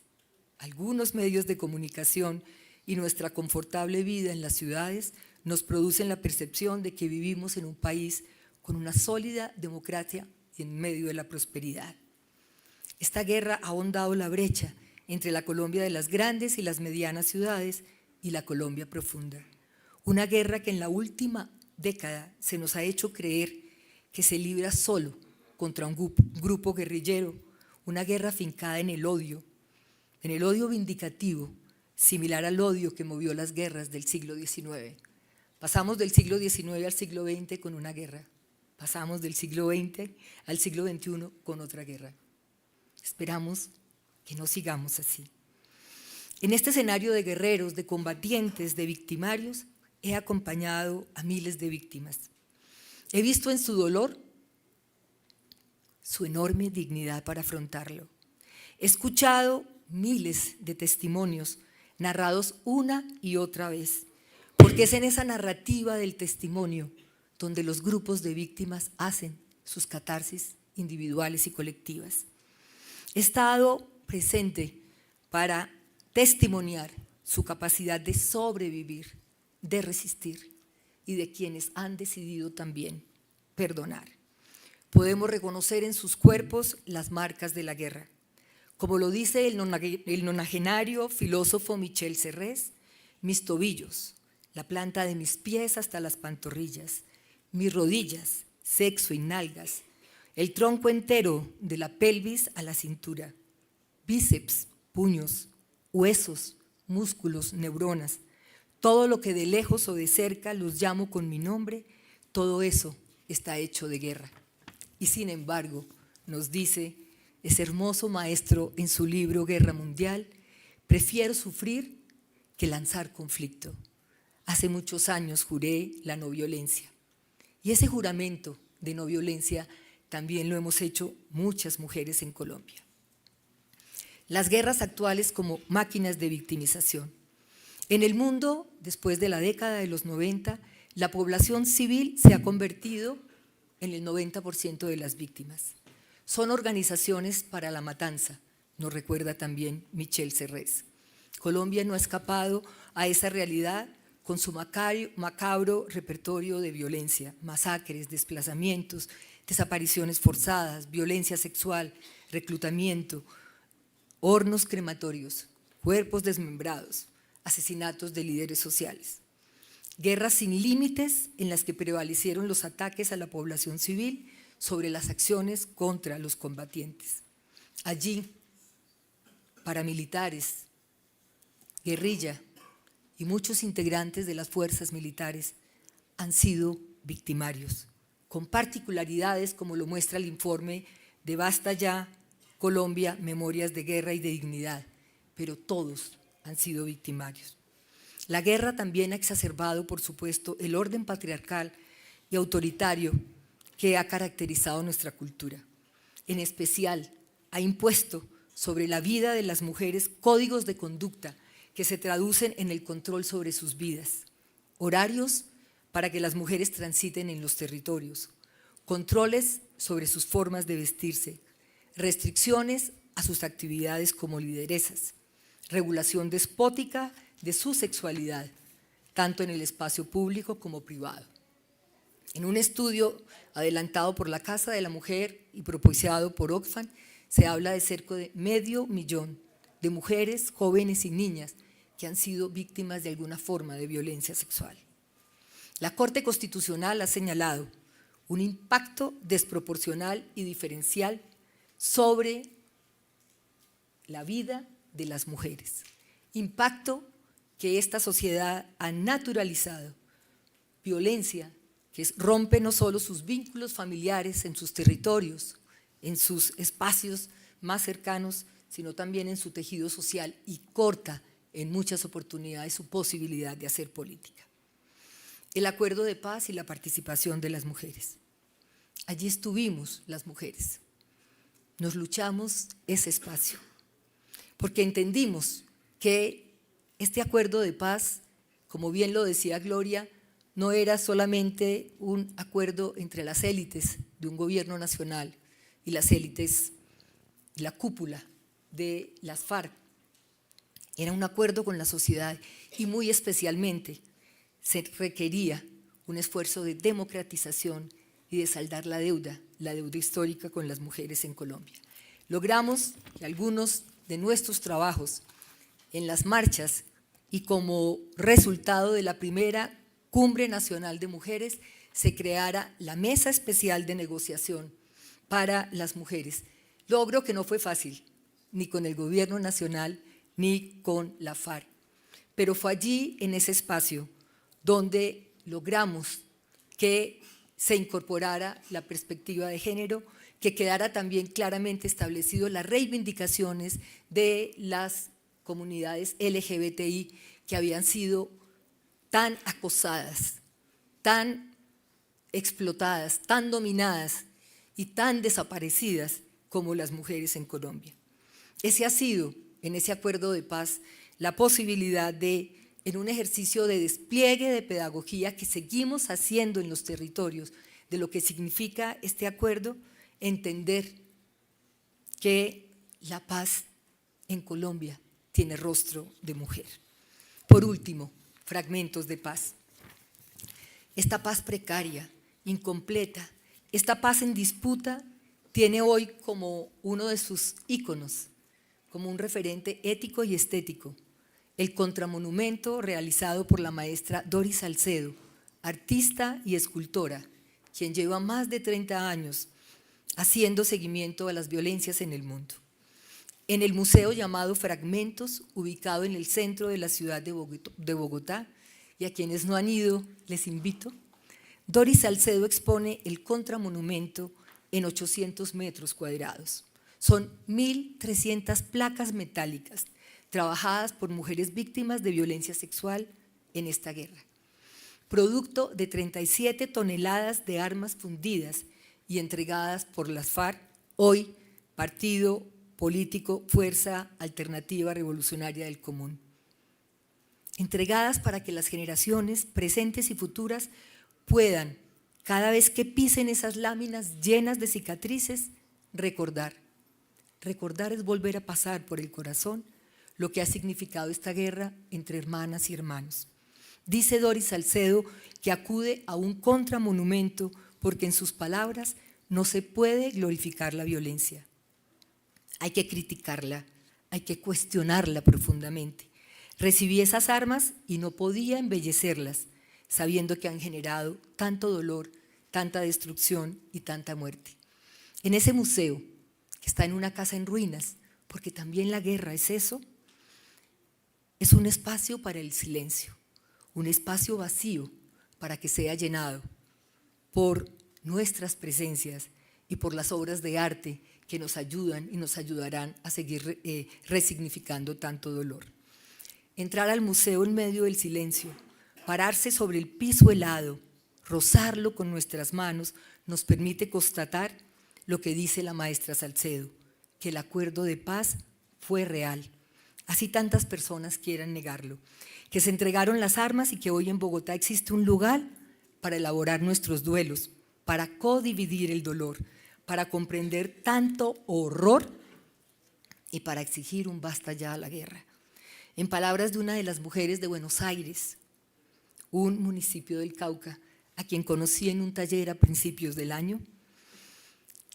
algunos medios de comunicación y nuestra confortable vida en las ciudades nos producen la percepción de que vivimos en un país con una sólida democracia y en medio de la prosperidad. Esta guerra ha ahondado la brecha entre la Colombia de las grandes y las medianas ciudades y la Colombia profunda. Una guerra que en la última década se nos ha hecho creer que se libra solo contra un grupo guerrillero, una guerra fincada en el odio vindicativo, similar al odio que movió las guerras del siglo XIX. Pasamos del siglo XIX al siglo XX con una guerra, pasamos del siglo XX al siglo XXI con otra guerra. Esperamos que no sigamos así. En este escenario de guerreros, de combatientes, de victimarios, he acompañado a miles de víctimas. He visto en su dolor su enorme dignidad para afrontarlo. He escuchado miles de testimonios narrados una y otra vez, porque es en esa narrativa del testimonio donde los grupos de víctimas hacen sus catarsis individuales y colectivas. He estado presente para testimoniar su capacidad de sobrevivir, de resistir y de quienes han decidido también perdonar. Podemos reconocer en sus cuerpos las marcas de la guerra. Como lo dice el nonagenario filósofo Michel Serres, mis tobillos, la planta de mis pies hasta las pantorrillas, mis rodillas, sexo y nalgas, el tronco entero de la pelvis a la cintura, bíceps, puños, huesos, músculos, neuronas, todo lo que de lejos o de cerca los llamo con mi nombre, todo eso está hecho de guerra. Y sin embargo, nos dice ese hermoso maestro en su libro Guerra Mundial, prefiero sufrir que lanzar conflicto. Hace muchos años juré la no violencia. Y ese juramento de no violencia también lo hemos hecho muchas mujeres en Colombia. Las guerras actuales como máquinas de victimización. En el mundo, después de la década de los 90, la población civil se ha convertido en el 90% de las víctimas. Son organizaciones para la matanza, nos recuerda también Michel Serres. Colombia no ha escapado a esa realidad con su macabro repertorio de violencia, masacres, desplazamientos, desapariciones forzadas, violencia sexual, reclutamiento, hornos crematorios, cuerpos desmembrados, asesinatos de líderes sociales. Guerras sin límites en las que prevalecieron los ataques a la población civil sobre las acciones contra los combatientes. Allí, paramilitares, guerrilla y muchos integrantes de las fuerzas militares han sido victimarios, con particularidades como lo muestra el informe de Basta Ya, Colombia, Memorias de Guerra y de Dignidad, pero todos han sido victimarios. La guerra también ha exacerbado, por supuesto, el orden patriarcal y autoritario que ha caracterizado nuestra cultura. En especial, ha impuesto sobre la vida de las mujeres códigos de conducta que se traducen en el control sobre sus vidas, horarios para que las mujeres transiten en los territorios, controles sobre sus formas de vestirse, restricciones a sus actividades como lideresas, regulación despótica de su sexualidad, tanto en el espacio público como privado. En un estudio adelantado por la Casa de la Mujer y propiciado por Oxfam, se habla de cerca de 500,000 de mujeres, jóvenes y niñas que han sido víctimas de alguna forma de violencia sexual. La Corte Constitucional ha señalado un impacto desproporcional y diferencial sobre la vida de las mujeres. Impacto que esta sociedad ha naturalizado, violencia que rompe no solo sus vínculos familiares en sus territorios, en sus espacios más cercanos, sino también en su tejido social y corta en muchas oportunidades su posibilidad de hacer política. El acuerdo de paz y la participación de las mujeres. Allí estuvimos las mujeres, nos luchamos ese espacio, porque entendimos que este acuerdo de paz, como bien lo decía Gloria, no era solamente un acuerdo entre las élites de un gobierno nacional y las élites, la cúpula de las FARC. Era un acuerdo con la sociedad y muy especialmente se requería un esfuerzo de democratización y de saldar la deuda histórica con las mujeres en Colombia. Logramos que algunos de nuestros trabajos en las marchas y como resultado de la primera Cumbre Nacional de Mujeres se creara la Mesa Especial de Negociación para las Mujeres. Logro que no fue fácil, ni con el gobierno nacional, ni con la FARC, pero fue allí, en ese espacio, donde logramos que se incorporara la perspectiva de género, que quedara también claramente establecido las reivindicaciones de las comunidades LGBTI que habían sido tan acosadas, tan explotadas, tan dominadas y tan desaparecidas como las mujeres en Colombia. Ese ha sido, en ese acuerdo de paz, la posibilidad de, en un ejercicio de despliegue de pedagogía que seguimos haciendo en los territorios, de lo que significa este acuerdo, entender que la paz en Colombia tiene rostro de mujer. Por último, fragmentos de paz. Esta paz precaria, incompleta, esta paz en disputa, tiene hoy como uno de sus íconos, como un referente ético y estético, el contramonumento realizado por la maestra Doris Salcedo, artista y escultora, quien lleva más de 30 años haciendo seguimiento a las violencias en el mundo. En el museo llamado Fragmentos, ubicado en el centro de la ciudad de Bogotá, y a quienes no han ido, les invito, Doris Salcedo expone el contramonumento en 800 metros cuadrados. Son 1.300 placas metálicas trabajadas por mujeres víctimas de violencia sexual en esta guerra. Producto de 37 toneladas de armas fundidas y entregadas por las FARC, hoy partido político Fuerza Alternativa Revolucionaria del Común. Entregadas para que las generaciones presentes y futuras puedan, cada vez que pisen esas láminas llenas de cicatrices, recordar. Recordar es volver a pasar por el corazón lo que ha significado esta guerra entre hermanas y hermanos. Dice Doris Salcedo que acude a un contramonumento porque en sus palabras no se puede glorificar la violencia. Hay que criticarla, hay que cuestionarla profundamente. Recibí esas armas y no podía embellecerlas, sabiendo que han generado tanto dolor, tanta destrucción y tanta muerte. En ese museo, que está en una casa en ruinas, porque también la guerra es eso, es un espacio para el silencio, un espacio vacío para que sea llenado por nuestras presencias y por las obras de arte que nos ayudan y nos ayudarán a seguir resignificando tanto dolor. Entrar al museo en medio del silencio, pararse sobre el piso helado, rozarlo con nuestras manos, nos permite constatar lo que dice la maestra Salcedo, que el acuerdo de paz fue real. Así tantas personas quieran negarlo, que se entregaron las armas y que hoy en Bogotá existe un lugar para elaborar nuestros duelos, para codividir el dolor, para comprender tanto horror y para exigir un basta ya a la guerra. En palabras de una de las mujeres de Buenos Aires, un municipio del Cauca, a quien conocí en un taller a principios del año,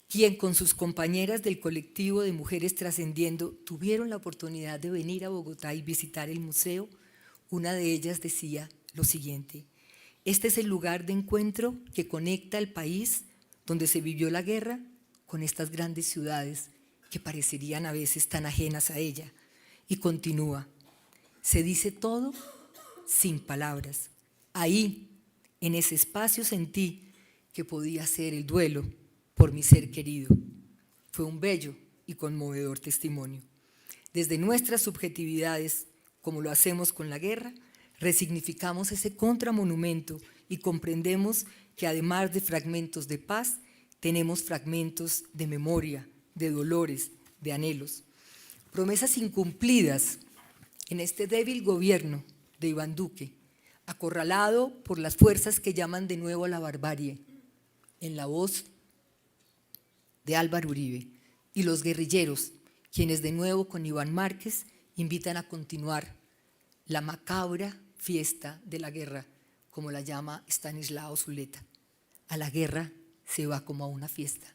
quien con sus compañeras del colectivo de Mujeres Trascendiendo tuvieron la oportunidad de venir a Bogotá y visitar el museo, una de ellas decía lo siguiente: este es el lugar de encuentro que conecta al país donde se vivió la guerra con estas grandes ciudades que parecerían a veces tan ajenas a ella. Y continúa, se dice todo sin palabras. Ahí, en ese espacio sentí que podía ser el duelo por mi ser querido. Fue un bello y conmovedor testimonio. Desde nuestras subjetividades, como lo hacemos con la guerra, resignificamos ese contramonumento y comprendemos que además de fragmentos de paz, tenemos fragmentos de memoria, de dolores, de anhelos. Promesas incumplidas en este débil gobierno de Iván Duque, acorralado por las fuerzas que llaman de nuevo a la barbarie, en la voz de Álvaro Uribe, y los guerrilleros, quienes de nuevo con Iván Márquez invitan a continuar la macabra fiesta de la guerra, como la llama Stanislao Zuleta. A la guerra se va como a una fiesta.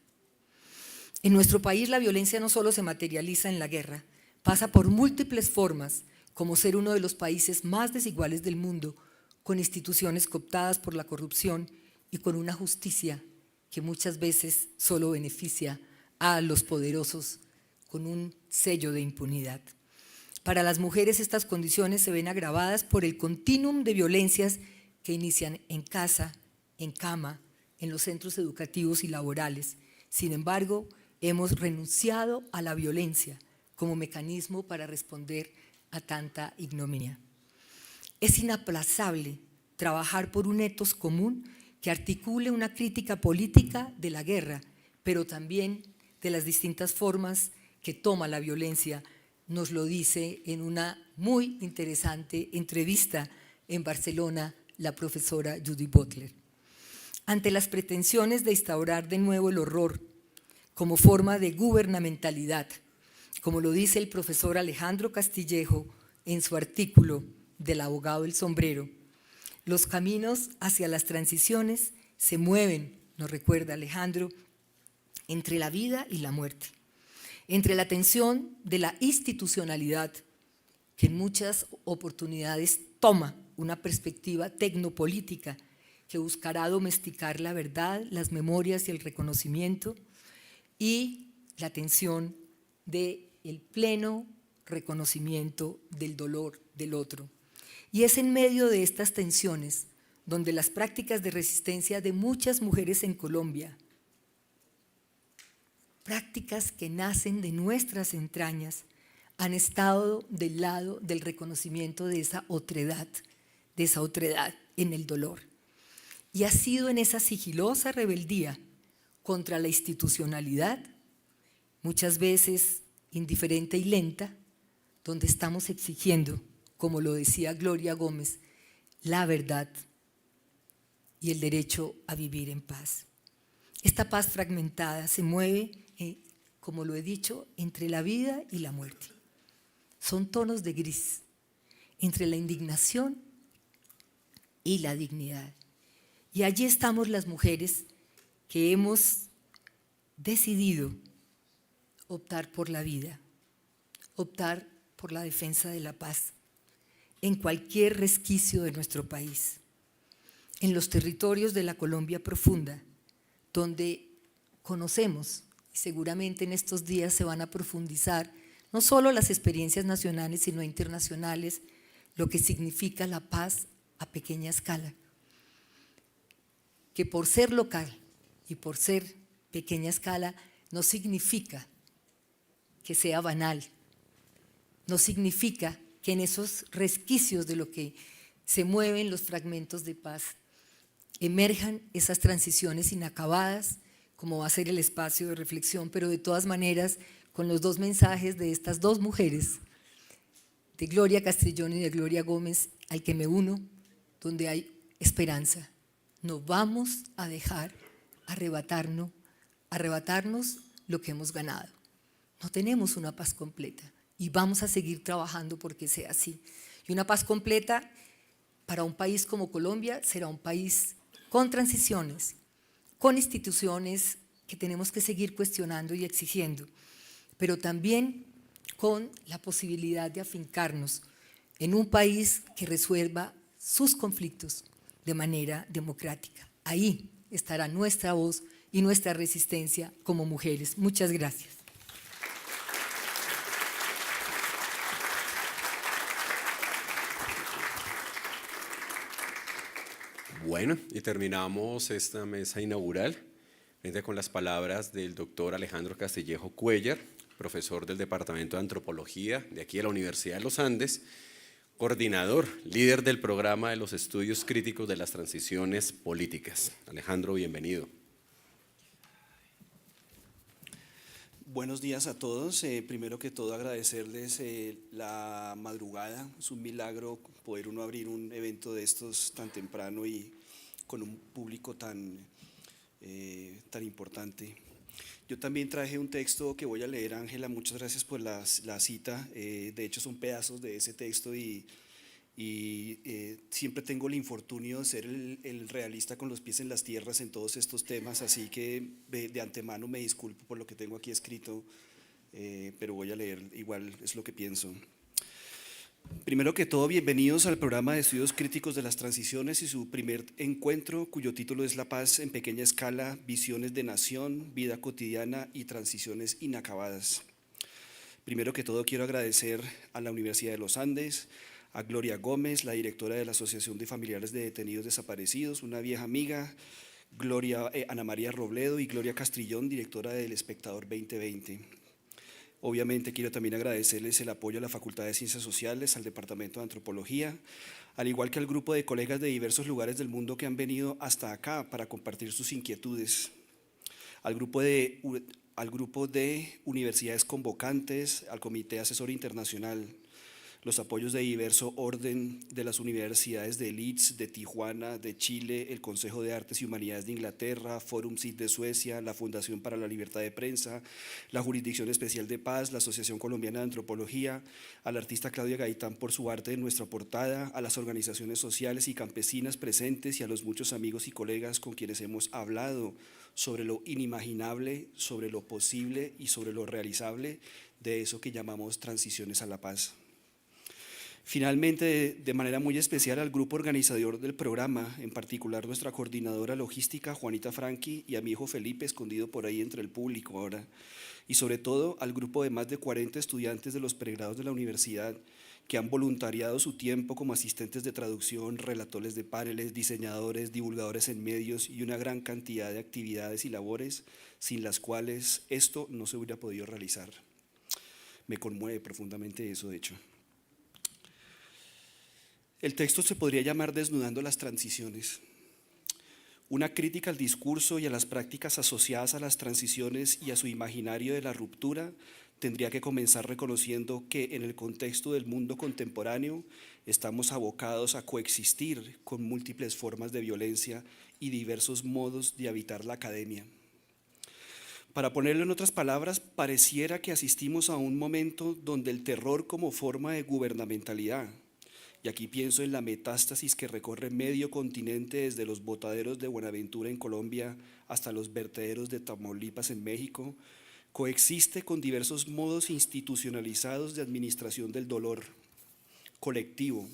En nuestro país la violencia no solo se materializa en la guerra, pasa por múltiples formas, como ser uno de los países más desiguales del mundo, con instituciones cooptadas por la corrupción y con una justicia que muchas veces solo beneficia a los poderosos con un sello de impunidad. Para las mujeres estas condiciones se ven agravadas por el continuum de violencias que inician en casa, en cama, en los centros educativos y laborales. Sin embargo, hemos renunciado a la violencia como mecanismo para responder a tanta ignominia. Es inaplazable trabajar por un etos común que articule una crítica política de la guerra, pero también de las distintas formas que toma la violencia. Nos lo dice en una muy interesante entrevista en Barcelona la profesora Judy Butler. Ante las pretensiones de instaurar de nuevo el horror como forma de gubernamentalidad, como lo dice el profesor Alejandro Castillejo en su artículo del abogado del sombrero, los caminos hacia las transiciones se mueven, nos recuerda Alejandro, entre la vida y la muerte, entre la tensión de la institucionalidad, que en muchas oportunidades toma una perspectiva tecnopolítica que buscará domesticar la verdad, las memorias y el reconocimiento, y la tensión del pleno reconocimiento del dolor del otro. Y es en medio de estas tensiones donde las prácticas de resistencia de muchas mujeres en Colombia, prácticas que nacen de nuestras entrañas, han estado del lado del reconocimiento de esa otredad en el dolor. Y ha sido en esa sigilosa rebeldía contra la institucionalidad, muchas veces indiferente y lenta, donde estamos exigiendo, como lo decía Gloria Gómez, la verdad y el derecho a vivir en paz. Esta paz fragmentada se mueve, como lo he dicho, entre la vida y la muerte. Son tonos de gris, entre la indignación y la dignidad. Y allí estamos las mujeres que hemos decidido optar por la vida, optar por la defensa de la paz, en cualquier resquicio de nuestro país, en los territorios de la Colombia profunda, donde conocemos, y seguramente en estos días se van a profundizar, no solo las experiencias nacionales, sino internacionales, lo que significa la paz a pequeña escala, que por ser local y por ser pequeña escala no significa que sea banal, no significa que en esos resquicios de lo que se mueven los fragmentos de paz emerjan esas transiciones inacabadas, como va a ser el espacio de reflexión, pero de todas maneras, con los dos mensajes de estas dos mujeres, de Gloria Castrillón y de Gloria Gómez, al que me uno, donde hay esperanza. No vamos a dejar arrebatarnos lo que hemos ganado. No tenemos una paz completa y vamos a seguir trabajando porque sea así. Y una paz completa para un país como Colombia será un país con transiciones, con instituciones que tenemos que seguir cuestionando y exigiendo, pero también con la posibilidad de afincarnos en un país que resuelva sus conflictos de manera democrática. Ahí estará nuestra voz y nuestra resistencia como mujeres. Muchas gracias. Bueno, y terminamos esta mesa inaugural con las palabras del doctor Alejandro Castillejo Cuéllar, profesor del Departamento de Antropología de aquí de la Universidad de los Andes, coordinador, líder del programa de los estudios críticos de las transiciones políticas. Alejandro, bienvenido. Buenos días a todos. Primero que todo agradecerles la madrugada. Es un milagro poder uno abrir un evento de estos tan temprano y con un público tan importante. Yo también traje un texto que voy a leer, Ángela, muchas gracias por la cita. De hecho son pedazos de ese texto y siempre tengo el infortunio de ser el realista con los pies en las tierras en todos estos temas, así que de antemano me disculpo por lo que tengo aquí escrito, pero voy a leer, igual es lo que pienso. Primero que todo, bienvenidos al programa de estudios críticos de las transiciones y su primer encuentro, cuyo título es La paz en pequeña escala, visiones de nación, vida cotidiana y transiciones inacabadas. Primero que todo, quiero agradecer a la Universidad de los Andes, a Gloria Gómez, la directora de la Asociación de Familiares de Detenidos Desaparecidos, una vieja amiga, Ana María Robledo y Gloria Castrillón, directora del Espectador 2020. Obviamente quiero también agradecerles el apoyo a la Facultad de Ciencias Sociales, al Departamento de Antropología, al igual que al grupo de colegas de diversos lugares del mundo que han venido hasta acá para compartir sus inquietudes, al grupo de universidades convocantes, al Comité Asesor Internacional, los apoyos de diverso orden de las universidades de Leeds, de Tijuana, de Chile, el Consejo de Artes y Humanidades de Inglaterra, Forum CID de Suecia, la Fundación para la Libertad de Prensa, la Jurisdicción Especial de Paz, la Asociación Colombiana de Antropología, al artista Claudia Gaitán por su arte en nuestra portada, a las organizaciones sociales y campesinas presentes y a los muchos amigos y colegas con quienes hemos hablado sobre lo inimaginable, sobre lo posible y sobre lo realizable de eso que llamamos transiciones a la paz. Finalmente, de manera muy especial al grupo organizador del programa, en particular nuestra coordinadora logística, Juanita Franqui, y a mi hijo Felipe, escondido por ahí entre el público ahora, y sobre todo al grupo de más de 40 estudiantes de los pregrados de la universidad que han voluntariado su tiempo como asistentes de traducción, relatores de paneles, diseñadores, divulgadores en medios y una gran cantidad de actividades y labores sin las cuales esto no se hubiera podido realizar. Me conmueve profundamente eso, de hecho. El texto se podría llamar Desnudando las transiciones. Una crítica al discurso y a las prácticas asociadas a las transiciones y a su imaginario de la ruptura tendría que comenzar reconociendo que en el contexto del mundo contemporáneo estamos abocados a coexistir con múltiples formas de violencia y diversos modos de habitar la academia. Para ponerlo en otras palabras, pareciera que asistimos a un momento donde el terror como forma de gubernamentalidad, y aquí pienso en la metástasis que recorre medio continente desde los botaderos de Buenaventura en Colombia hasta los vertederos de Tamaulipas en México, coexiste con diversos modos institucionalizados de administración del dolor colectivo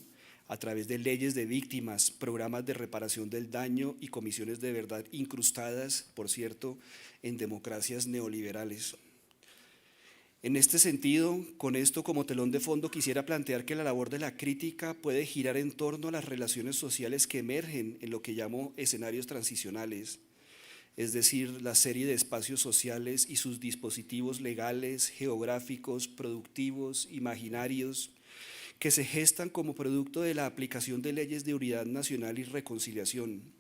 a través de leyes de víctimas, programas de reparación del daño y comisiones de verdad incrustadas, por cierto, en democracias neoliberales. En este sentido, con esto como telón de fondo, quisiera plantear que la labor de la crítica puede girar en torno a las relaciones sociales que emergen en lo que llamo escenarios transicionales, es decir, la serie de espacios sociales y sus dispositivos legales, geográficos, productivos, imaginarios, que se gestan como producto de la aplicación de leyes de unidad nacional y reconciliación.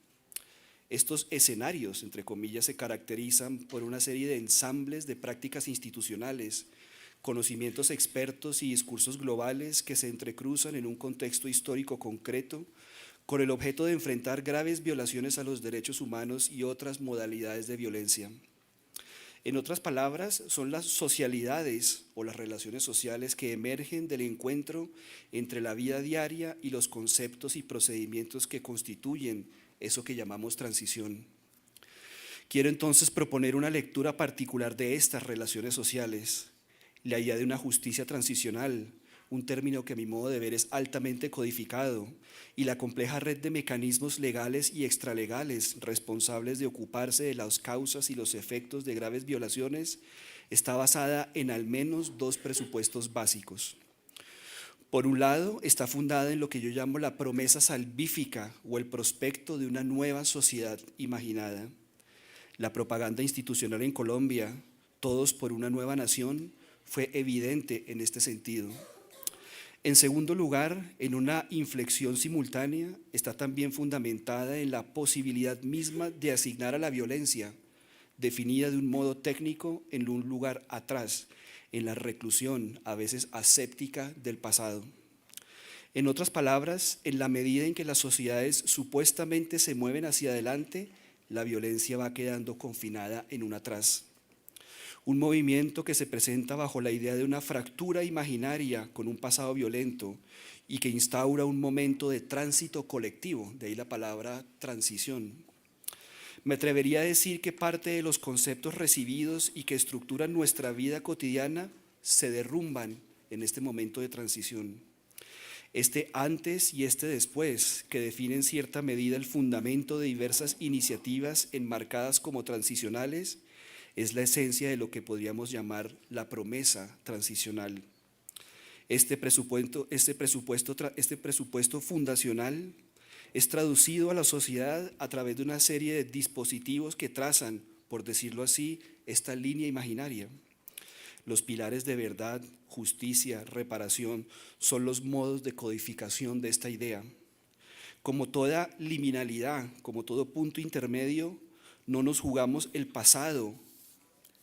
Estos escenarios, entre comillas, se caracterizan por una serie de ensambles de prácticas institucionales, conocimientos expertos y discursos globales que se entrecruzan en un contexto histórico concreto con el objeto de enfrentar graves violaciones a los derechos humanos y otras modalidades de violencia. En otras palabras, son las socialidades o las relaciones sociales que emergen del encuentro entre la vida diaria y los conceptos y procedimientos que constituyen eso que llamamos transición. Quiero entonces proponer una lectura particular de estas relaciones sociales, la idea de una justicia transicional, un término que a mi modo de ver es altamente codificado, y la compleja red de mecanismos legales y extralegales responsables de ocuparse de las causas y los efectos de graves violaciones está basada en al menos dos presupuestos básicos. Por un lado, está fundada en lo que yo llamo la promesa salvífica o el prospecto de una nueva sociedad imaginada. La propaganda institucional en Colombia, Todos por una nueva nación, fue evidente en este sentido. En segundo lugar, en una inflexión simultánea, está también fundamentada en la posibilidad misma de asignar a la violencia, definida de un modo técnico en un lugar atrás, en la reclusión, a veces aséptica, del pasado. En otras palabras, en la medida en que las sociedades supuestamente se mueven hacia adelante, la violencia va quedando confinada en un atrás. Un movimiento que se presenta bajo la idea de una fractura imaginaria con un pasado violento y que instaura un momento de tránsito colectivo, de ahí la palabra transición. Me atrevería a decir que parte de los conceptos recibidos y que estructuran nuestra vida cotidiana se derrumban en este momento de transición. Este antes y este después, que define en cierta medida el fundamento de diversas iniciativas enmarcadas como transicionales, es la esencia de lo que podríamos llamar la promesa transicional. Este presupuesto fundacional es traducido a la sociedad a través de una serie de dispositivos que trazan, por decirlo así, esta línea imaginaria. Los pilares de verdad, justicia, reparación son los modos de codificación de esta idea. Como toda liminalidad, como todo punto intermedio, no nos jugamos el pasado,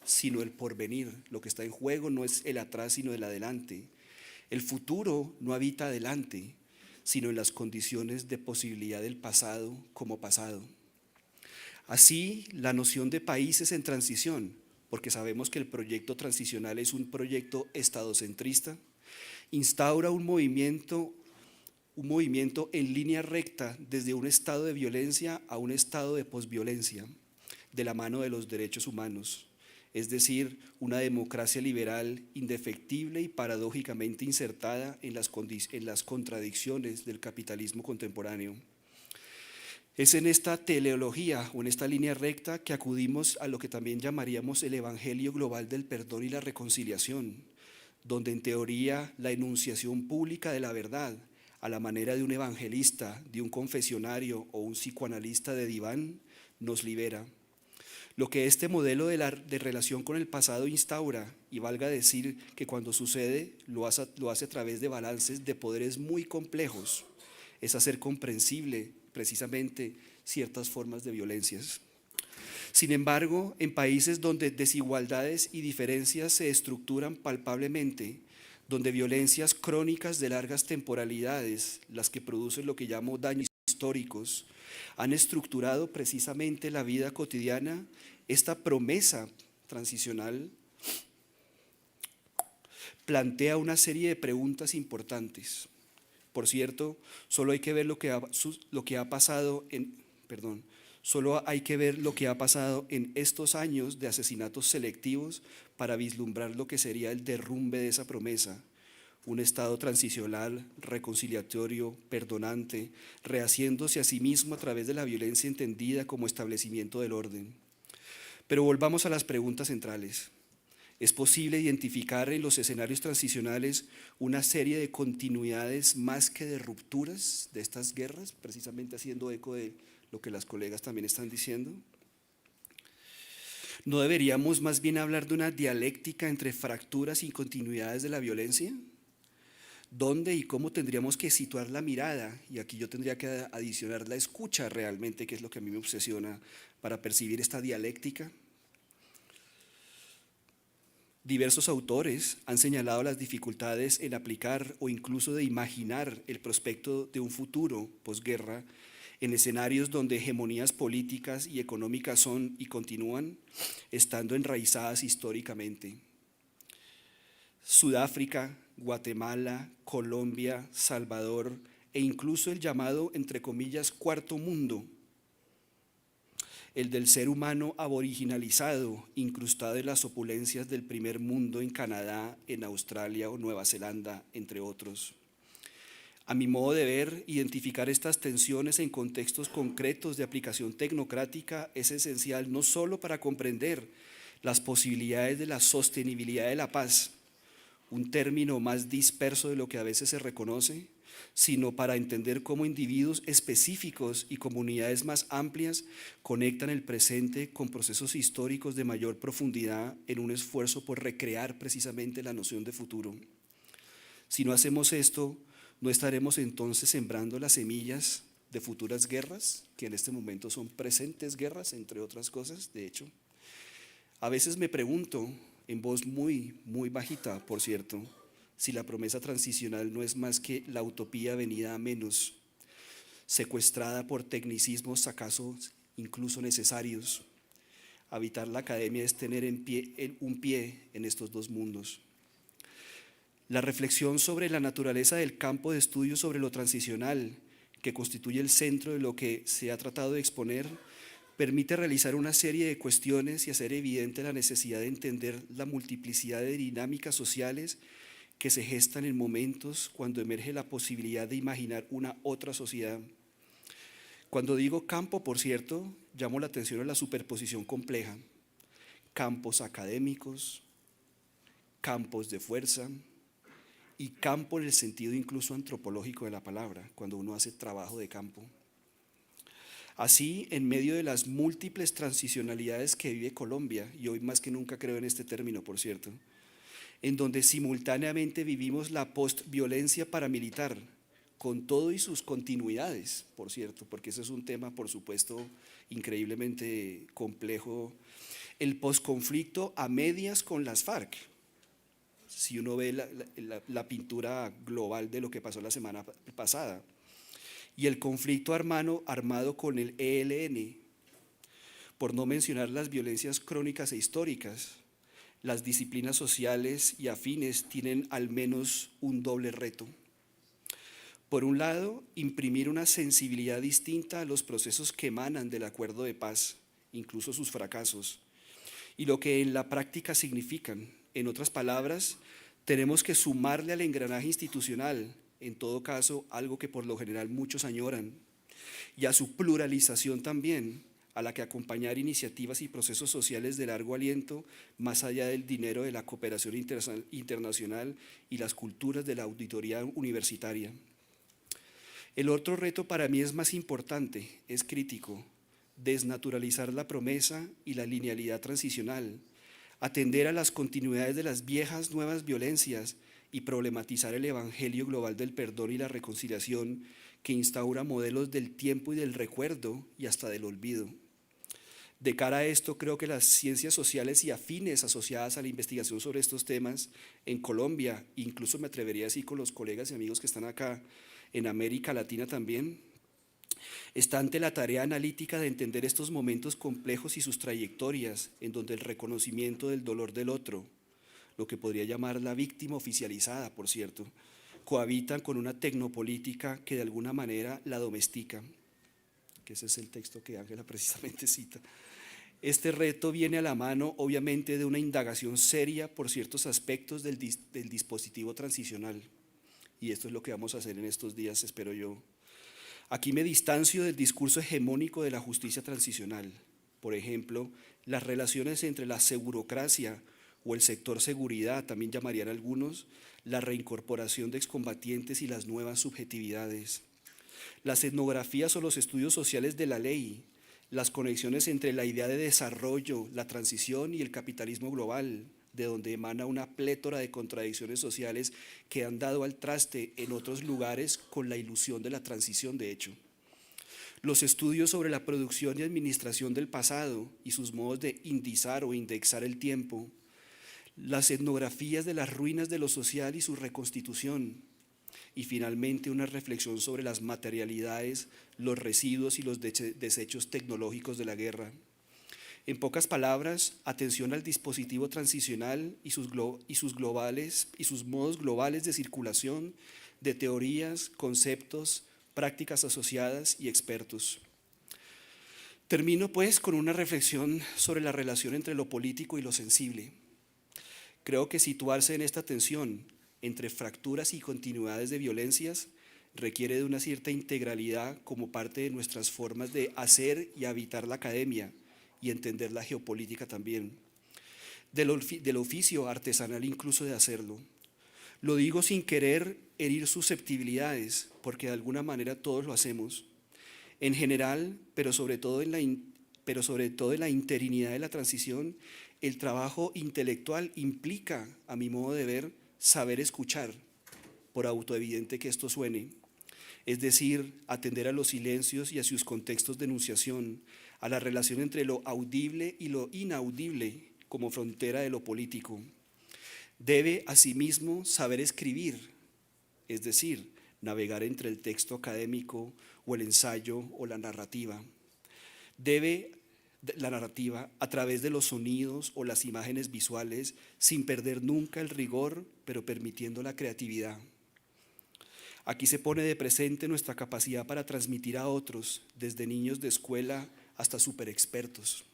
sino el porvenir. Lo que está en juego no es el atrás, sino el adelante. El futuro no habita adelante, sino en las condiciones de posibilidad del pasado como pasado. Así, la noción de países en transición, porque sabemos que el proyecto transicional es un proyecto estadocentrista, instaura un movimiento en línea recta desde un estado de violencia a un estado de posviolencia, de la mano de los derechos humanos, es decir, una democracia liberal indefectible y paradójicamente insertada en las contradicciones del capitalismo contemporáneo. Es en esta teleología o en esta línea recta que acudimos a lo que también llamaríamos el Evangelio global del perdón y la reconciliación, donde en teoría la enunciación pública de la verdad, a la manera de un evangelista, de un confesionario o un psicoanalista de diván, nos libera. Lo que este modelo de relación con el pasado instaura, y valga decir que cuando sucede lo hace a través de balances de poderes muy complejos, es hacer comprensible precisamente ciertas formas de violencias. Sin embargo, en países donde desigualdades y diferencias se estructuran palpablemente, donde violencias crónicas de largas temporalidades, las que producen lo que llamo daños históricos, han estructurado precisamente la vida cotidiana, esta promesa transicional plantea una serie de preguntas importantes. Por cierto, solo hay que ver lo que ha pasado en estos años de asesinatos selectivos para vislumbrar lo que sería el derrumbe de esa promesa. Un estado transicional, reconciliatorio, perdonante, rehaciéndose a sí mismo a través de la violencia entendida como establecimiento del orden. Pero volvamos a las preguntas centrales. ¿Es posible identificar en los escenarios transicionales una serie de continuidades más que de rupturas de estas guerras, precisamente haciendo eco de lo que las colegas también están diciendo? ¿No deberíamos más bien hablar de una dialéctica entre fracturas y continuidades de la violencia? ¿Dónde y cómo tendríamos que situar la mirada? Y aquí yo tendría que adicionar la escucha realmente, que es lo que a mí me obsesiona para percibir esta dialéctica. Diversos autores han señalado las dificultades en aplicar o incluso de imaginar el prospecto de un futuro posguerra en escenarios donde hegemonías políticas y económicas son y continúan estando enraizadas históricamente. Sudáfrica, Guatemala, Colombia, Salvador e incluso el llamado, entre comillas, cuarto mundo, el del ser humano aboriginalizado, incrustado en las opulencias del primer mundo en Canadá, en Australia o Nueva Zelanda, entre otros. A mi modo de ver, identificar estas tensiones en contextos concretos de aplicación tecnocrática es esencial no solo para comprender las posibilidades de la sostenibilidad de la paz, un término más disperso de lo que a veces se reconoce, sino para entender cómo individuos específicos y comunidades más amplias conectan el presente con procesos históricos de mayor profundidad en un esfuerzo por recrear precisamente la noción de futuro. Si no hacemos esto, ¿no estaremos entonces sembrando las semillas de futuras guerras, que en este momento son presentes guerras, entre otras cosas, de hecho? A veces me pregunto, en voz muy, muy bajita, por cierto, si la promesa transicional no es más que la utopía venida a menos, secuestrada por tecnicismos acaso incluso necesarios. Habitar la academia es tener un pie en estos dos mundos. La reflexión sobre la naturaleza del campo de estudio sobre lo transicional, que constituye el centro de lo que se ha tratado de exponer, permite realizar una serie de cuestiones y hacer evidente la necesidad de entender la multiplicidad de dinámicas sociales que se gestan en momentos cuando emerge la posibilidad de imaginar una otra sociedad. Cuando digo campo, por cierto, llamo la atención a la superposición compleja: campos académicos, campos de fuerza y campo en el sentido incluso antropológico de la palabra, cuando uno hace trabajo de campo. Así, en medio de las múltiples transicionalidades que vive Colombia, y hoy más que nunca creo en este término, por cierto, en donde simultáneamente vivimos la postviolencia paramilitar, con todo y sus continuidades, por cierto, porque ese es un tema, por supuesto, increíblemente complejo, el posconflicto a medias con las FARC. Si uno ve la pintura global de lo que pasó la semana pasada, y el conflicto armado con el ELN, por no mencionar las violencias crónicas e históricas. Las disciplinas sociales y afines tienen al menos un doble reto. Por un lado, imprimir una sensibilidad distinta a los procesos que emanan del acuerdo de paz, incluso sus fracasos, y lo que en la práctica significan. En otras palabras, tenemos que sumarle al engranaje institucional, en todo caso, algo que por lo general muchos añoran, y a su pluralización también, a la que acompañar iniciativas y procesos sociales de largo aliento, más allá del dinero de la cooperación internacional y las culturas de la auditoría universitaria. El otro reto para mí es más importante, es crítico: desnaturalizar la promesa y la linealidad transicional, atender a las continuidades de las viejas nuevas violencias y problematizar el evangelio global del perdón y la reconciliación que instaura modelos del tiempo y del recuerdo y hasta del olvido. De cara a esto, creo que las ciencias sociales y afines asociadas a la investigación sobre estos temas en Colombia, incluso me atrevería a decir con los colegas y amigos que están acá en América Latina también, está ante la tarea analítica de entender estos momentos complejos y sus trayectorias, en donde el reconocimiento del dolor del otro, lo que podría llamar la víctima oficializada, por cierto, cohabitan con una tecnopolítica que de alguna manera la domestica, que ese es el texto que Ángela precisamente cita. Este reto viene a la mano, obviamente, de una indagación seria por ciertos aspectos del dispositivo transicional, y esto es lo que vamos a hacer en estos días, espero yo. Aquí me distancio del discurso hegemónico de la justicia transicional, por ejemplo, las relaciones entre la segurocracia o el sector seguridad, también llamarían algunos, la reincorporación de excombatientes y las nuevas subjetividades, las etnografías o los estudios sociales de la ley, las conexiones entre la idea de desarrollo, la transición y el capitalismo global, de donde emana una plétora de contradicciones sociales que han dado al traste en otros lugares con la ilusión de la transición, de hecho. Los estudios sobre la producción y administración del pasado y sus modos de indizar o indexar el tiempo, las etnografías de las ruinas de lo social y su reconstitución, y finalmente una reflexión sobre las materialidades, los residuos y los desechos tecnológicos de la guerra. En pocas palabras, atención al dispositivo transicional y sus modos globales de circulación de teorías, conceptos, prácticas asociadas y expertos. Termino pues con una reflexión sobre la relación entre lo político y lo sensible. Creo que situarse en esta tensión entre fracturas y continuidades de violencias requiere de una cierta integralidad como parte de nuestras formas de hacer y habitar la academia y entender la geopolítica también, del oficio artesanal incluso de hacerlo. Lo digo sin querer herir susceptibilidades, porque de alguna manera todos lo hacemos. En general, pero sobre todo en la interinidad de la transición, el trabajo intelectual implica, a mi modo de ver, saber escuchar, por autoevidente que esto suene. Es decir, atender a los silencios y a sus contextos de enunciación, a la relación entre lo audible y lo inaudible, como frontera de lo político. Debe, asimismo, saber escribir, es decir, navegar entre el texto académico o el ensayo o la narrativa. La narrativa a través de los sonidos o las imágenes visuales, sin perder nunca el rigor, pero permitiendo la creatividad. Aquí se pone de presente nuestra capacidad para transmitir a otros, desde niños de escuela hasta superexpertos.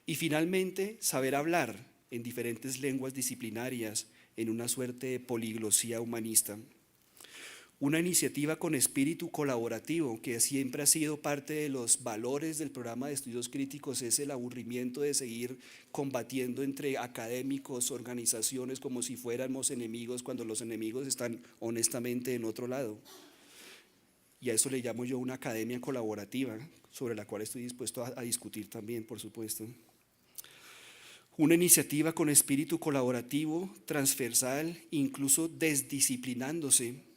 Y finalmente, saber hablar en diferentes lenguas disciplinarias en una suerte de poliglosía humanista. Una iniciativa con espíritu colaborativo que siempre ha sido parte de los valores del programa de estudios críticos es el aburrimiento de seguir combatiendo entre académicos, organizaciones como si fuéramos enemigos cuando los enemigos están honestamente en otro lado. Y a eso le llamo yo una academia colaborativa, sobre la cual estoy dispuesto a discutir también, por supuesto. Una iniciativa con espíritu colaborativo, transversal, incluso desdisciplinándose,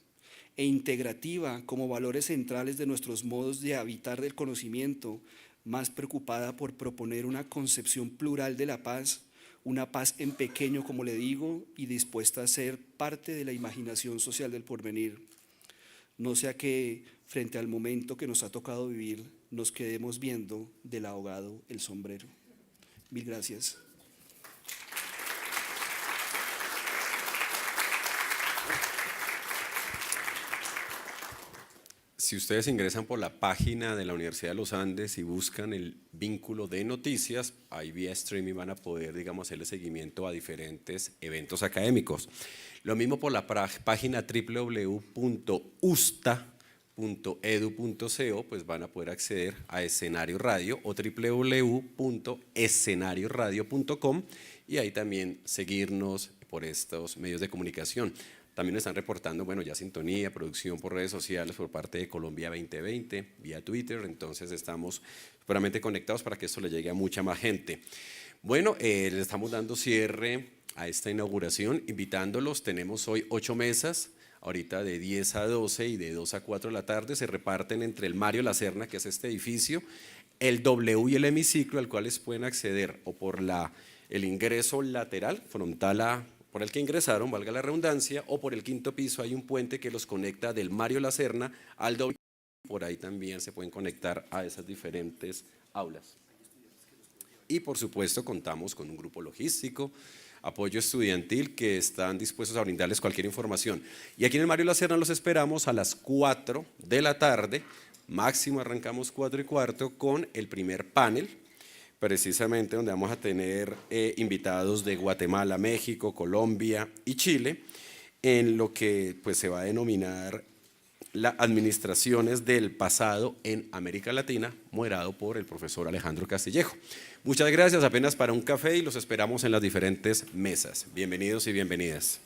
e integrativa como valores centrales de nuestros modos de habitar del conocimiento, más preocupada por proponer una concepción plural de la paz, una paz en pequeño, como le digo, y dispuesta a ser parte de la imaginación social del porvenir. No sea que, frente al momento que nos ha tocado vivir, nos quedemos viendo del ahogado el sombrero. Mil gracias. Si ustedes ingresan por la página de la Universidad de los Andes y buscan el vínculo de noticias, ahí vía streaming van a poder, digamos, hacerle seguimiento a diferentes eventos académicos. Lo mismo por la página www.usta.edu.co, pues van a poder acceder a Escenario Radio, o www.escenarioradio.com, y ahí también seguirnos por estos medios de comunicación. También nos están reportando, bueno, ya sintonía, producción por redes sociales por parte de Colombia 2020, vía Twitter, entonces estamos puramente conectados para que esto le llegue a mucha más gente. Bueno, le estamos dando cierre a esta inauguración, invitándolos. Tenemos hoy 8 mesas, ahorita de 10 a 12 y de 2 a 4 de la tarde, se reparten entre el Mario Lacerna, que es este edificio, el W y el hemiciclo, al cual les pueden acceder o por el ingreso lateral, frontal por el que ingresaron, valga la redundancia, o por el 5º piso hay un puente que los conecta del Mario Lacerna al W. Por ahí también se pueden conectar a esas diferentes aulas. Y por supuesto contamos con un grupo logístico, apoyo estudiantil, que están dispuestos a brindarles cualquier información. Y aquí en el Mario Lacerna los esperamos a las 4 de la tarde, máximo arrancamos 4:15 con el primer panel, precisamente donde vamos a tener invitados de Guatemala, México, Colombia y Chile, en lo que pues, se va a denominar las administraciones del pasado en América Latina, moderado por el profesor Alejandro Castillejo. Muchas gracias, apenas para un café y los esperamos en las diferentes mesas. Bienvenidos y bienvenidas.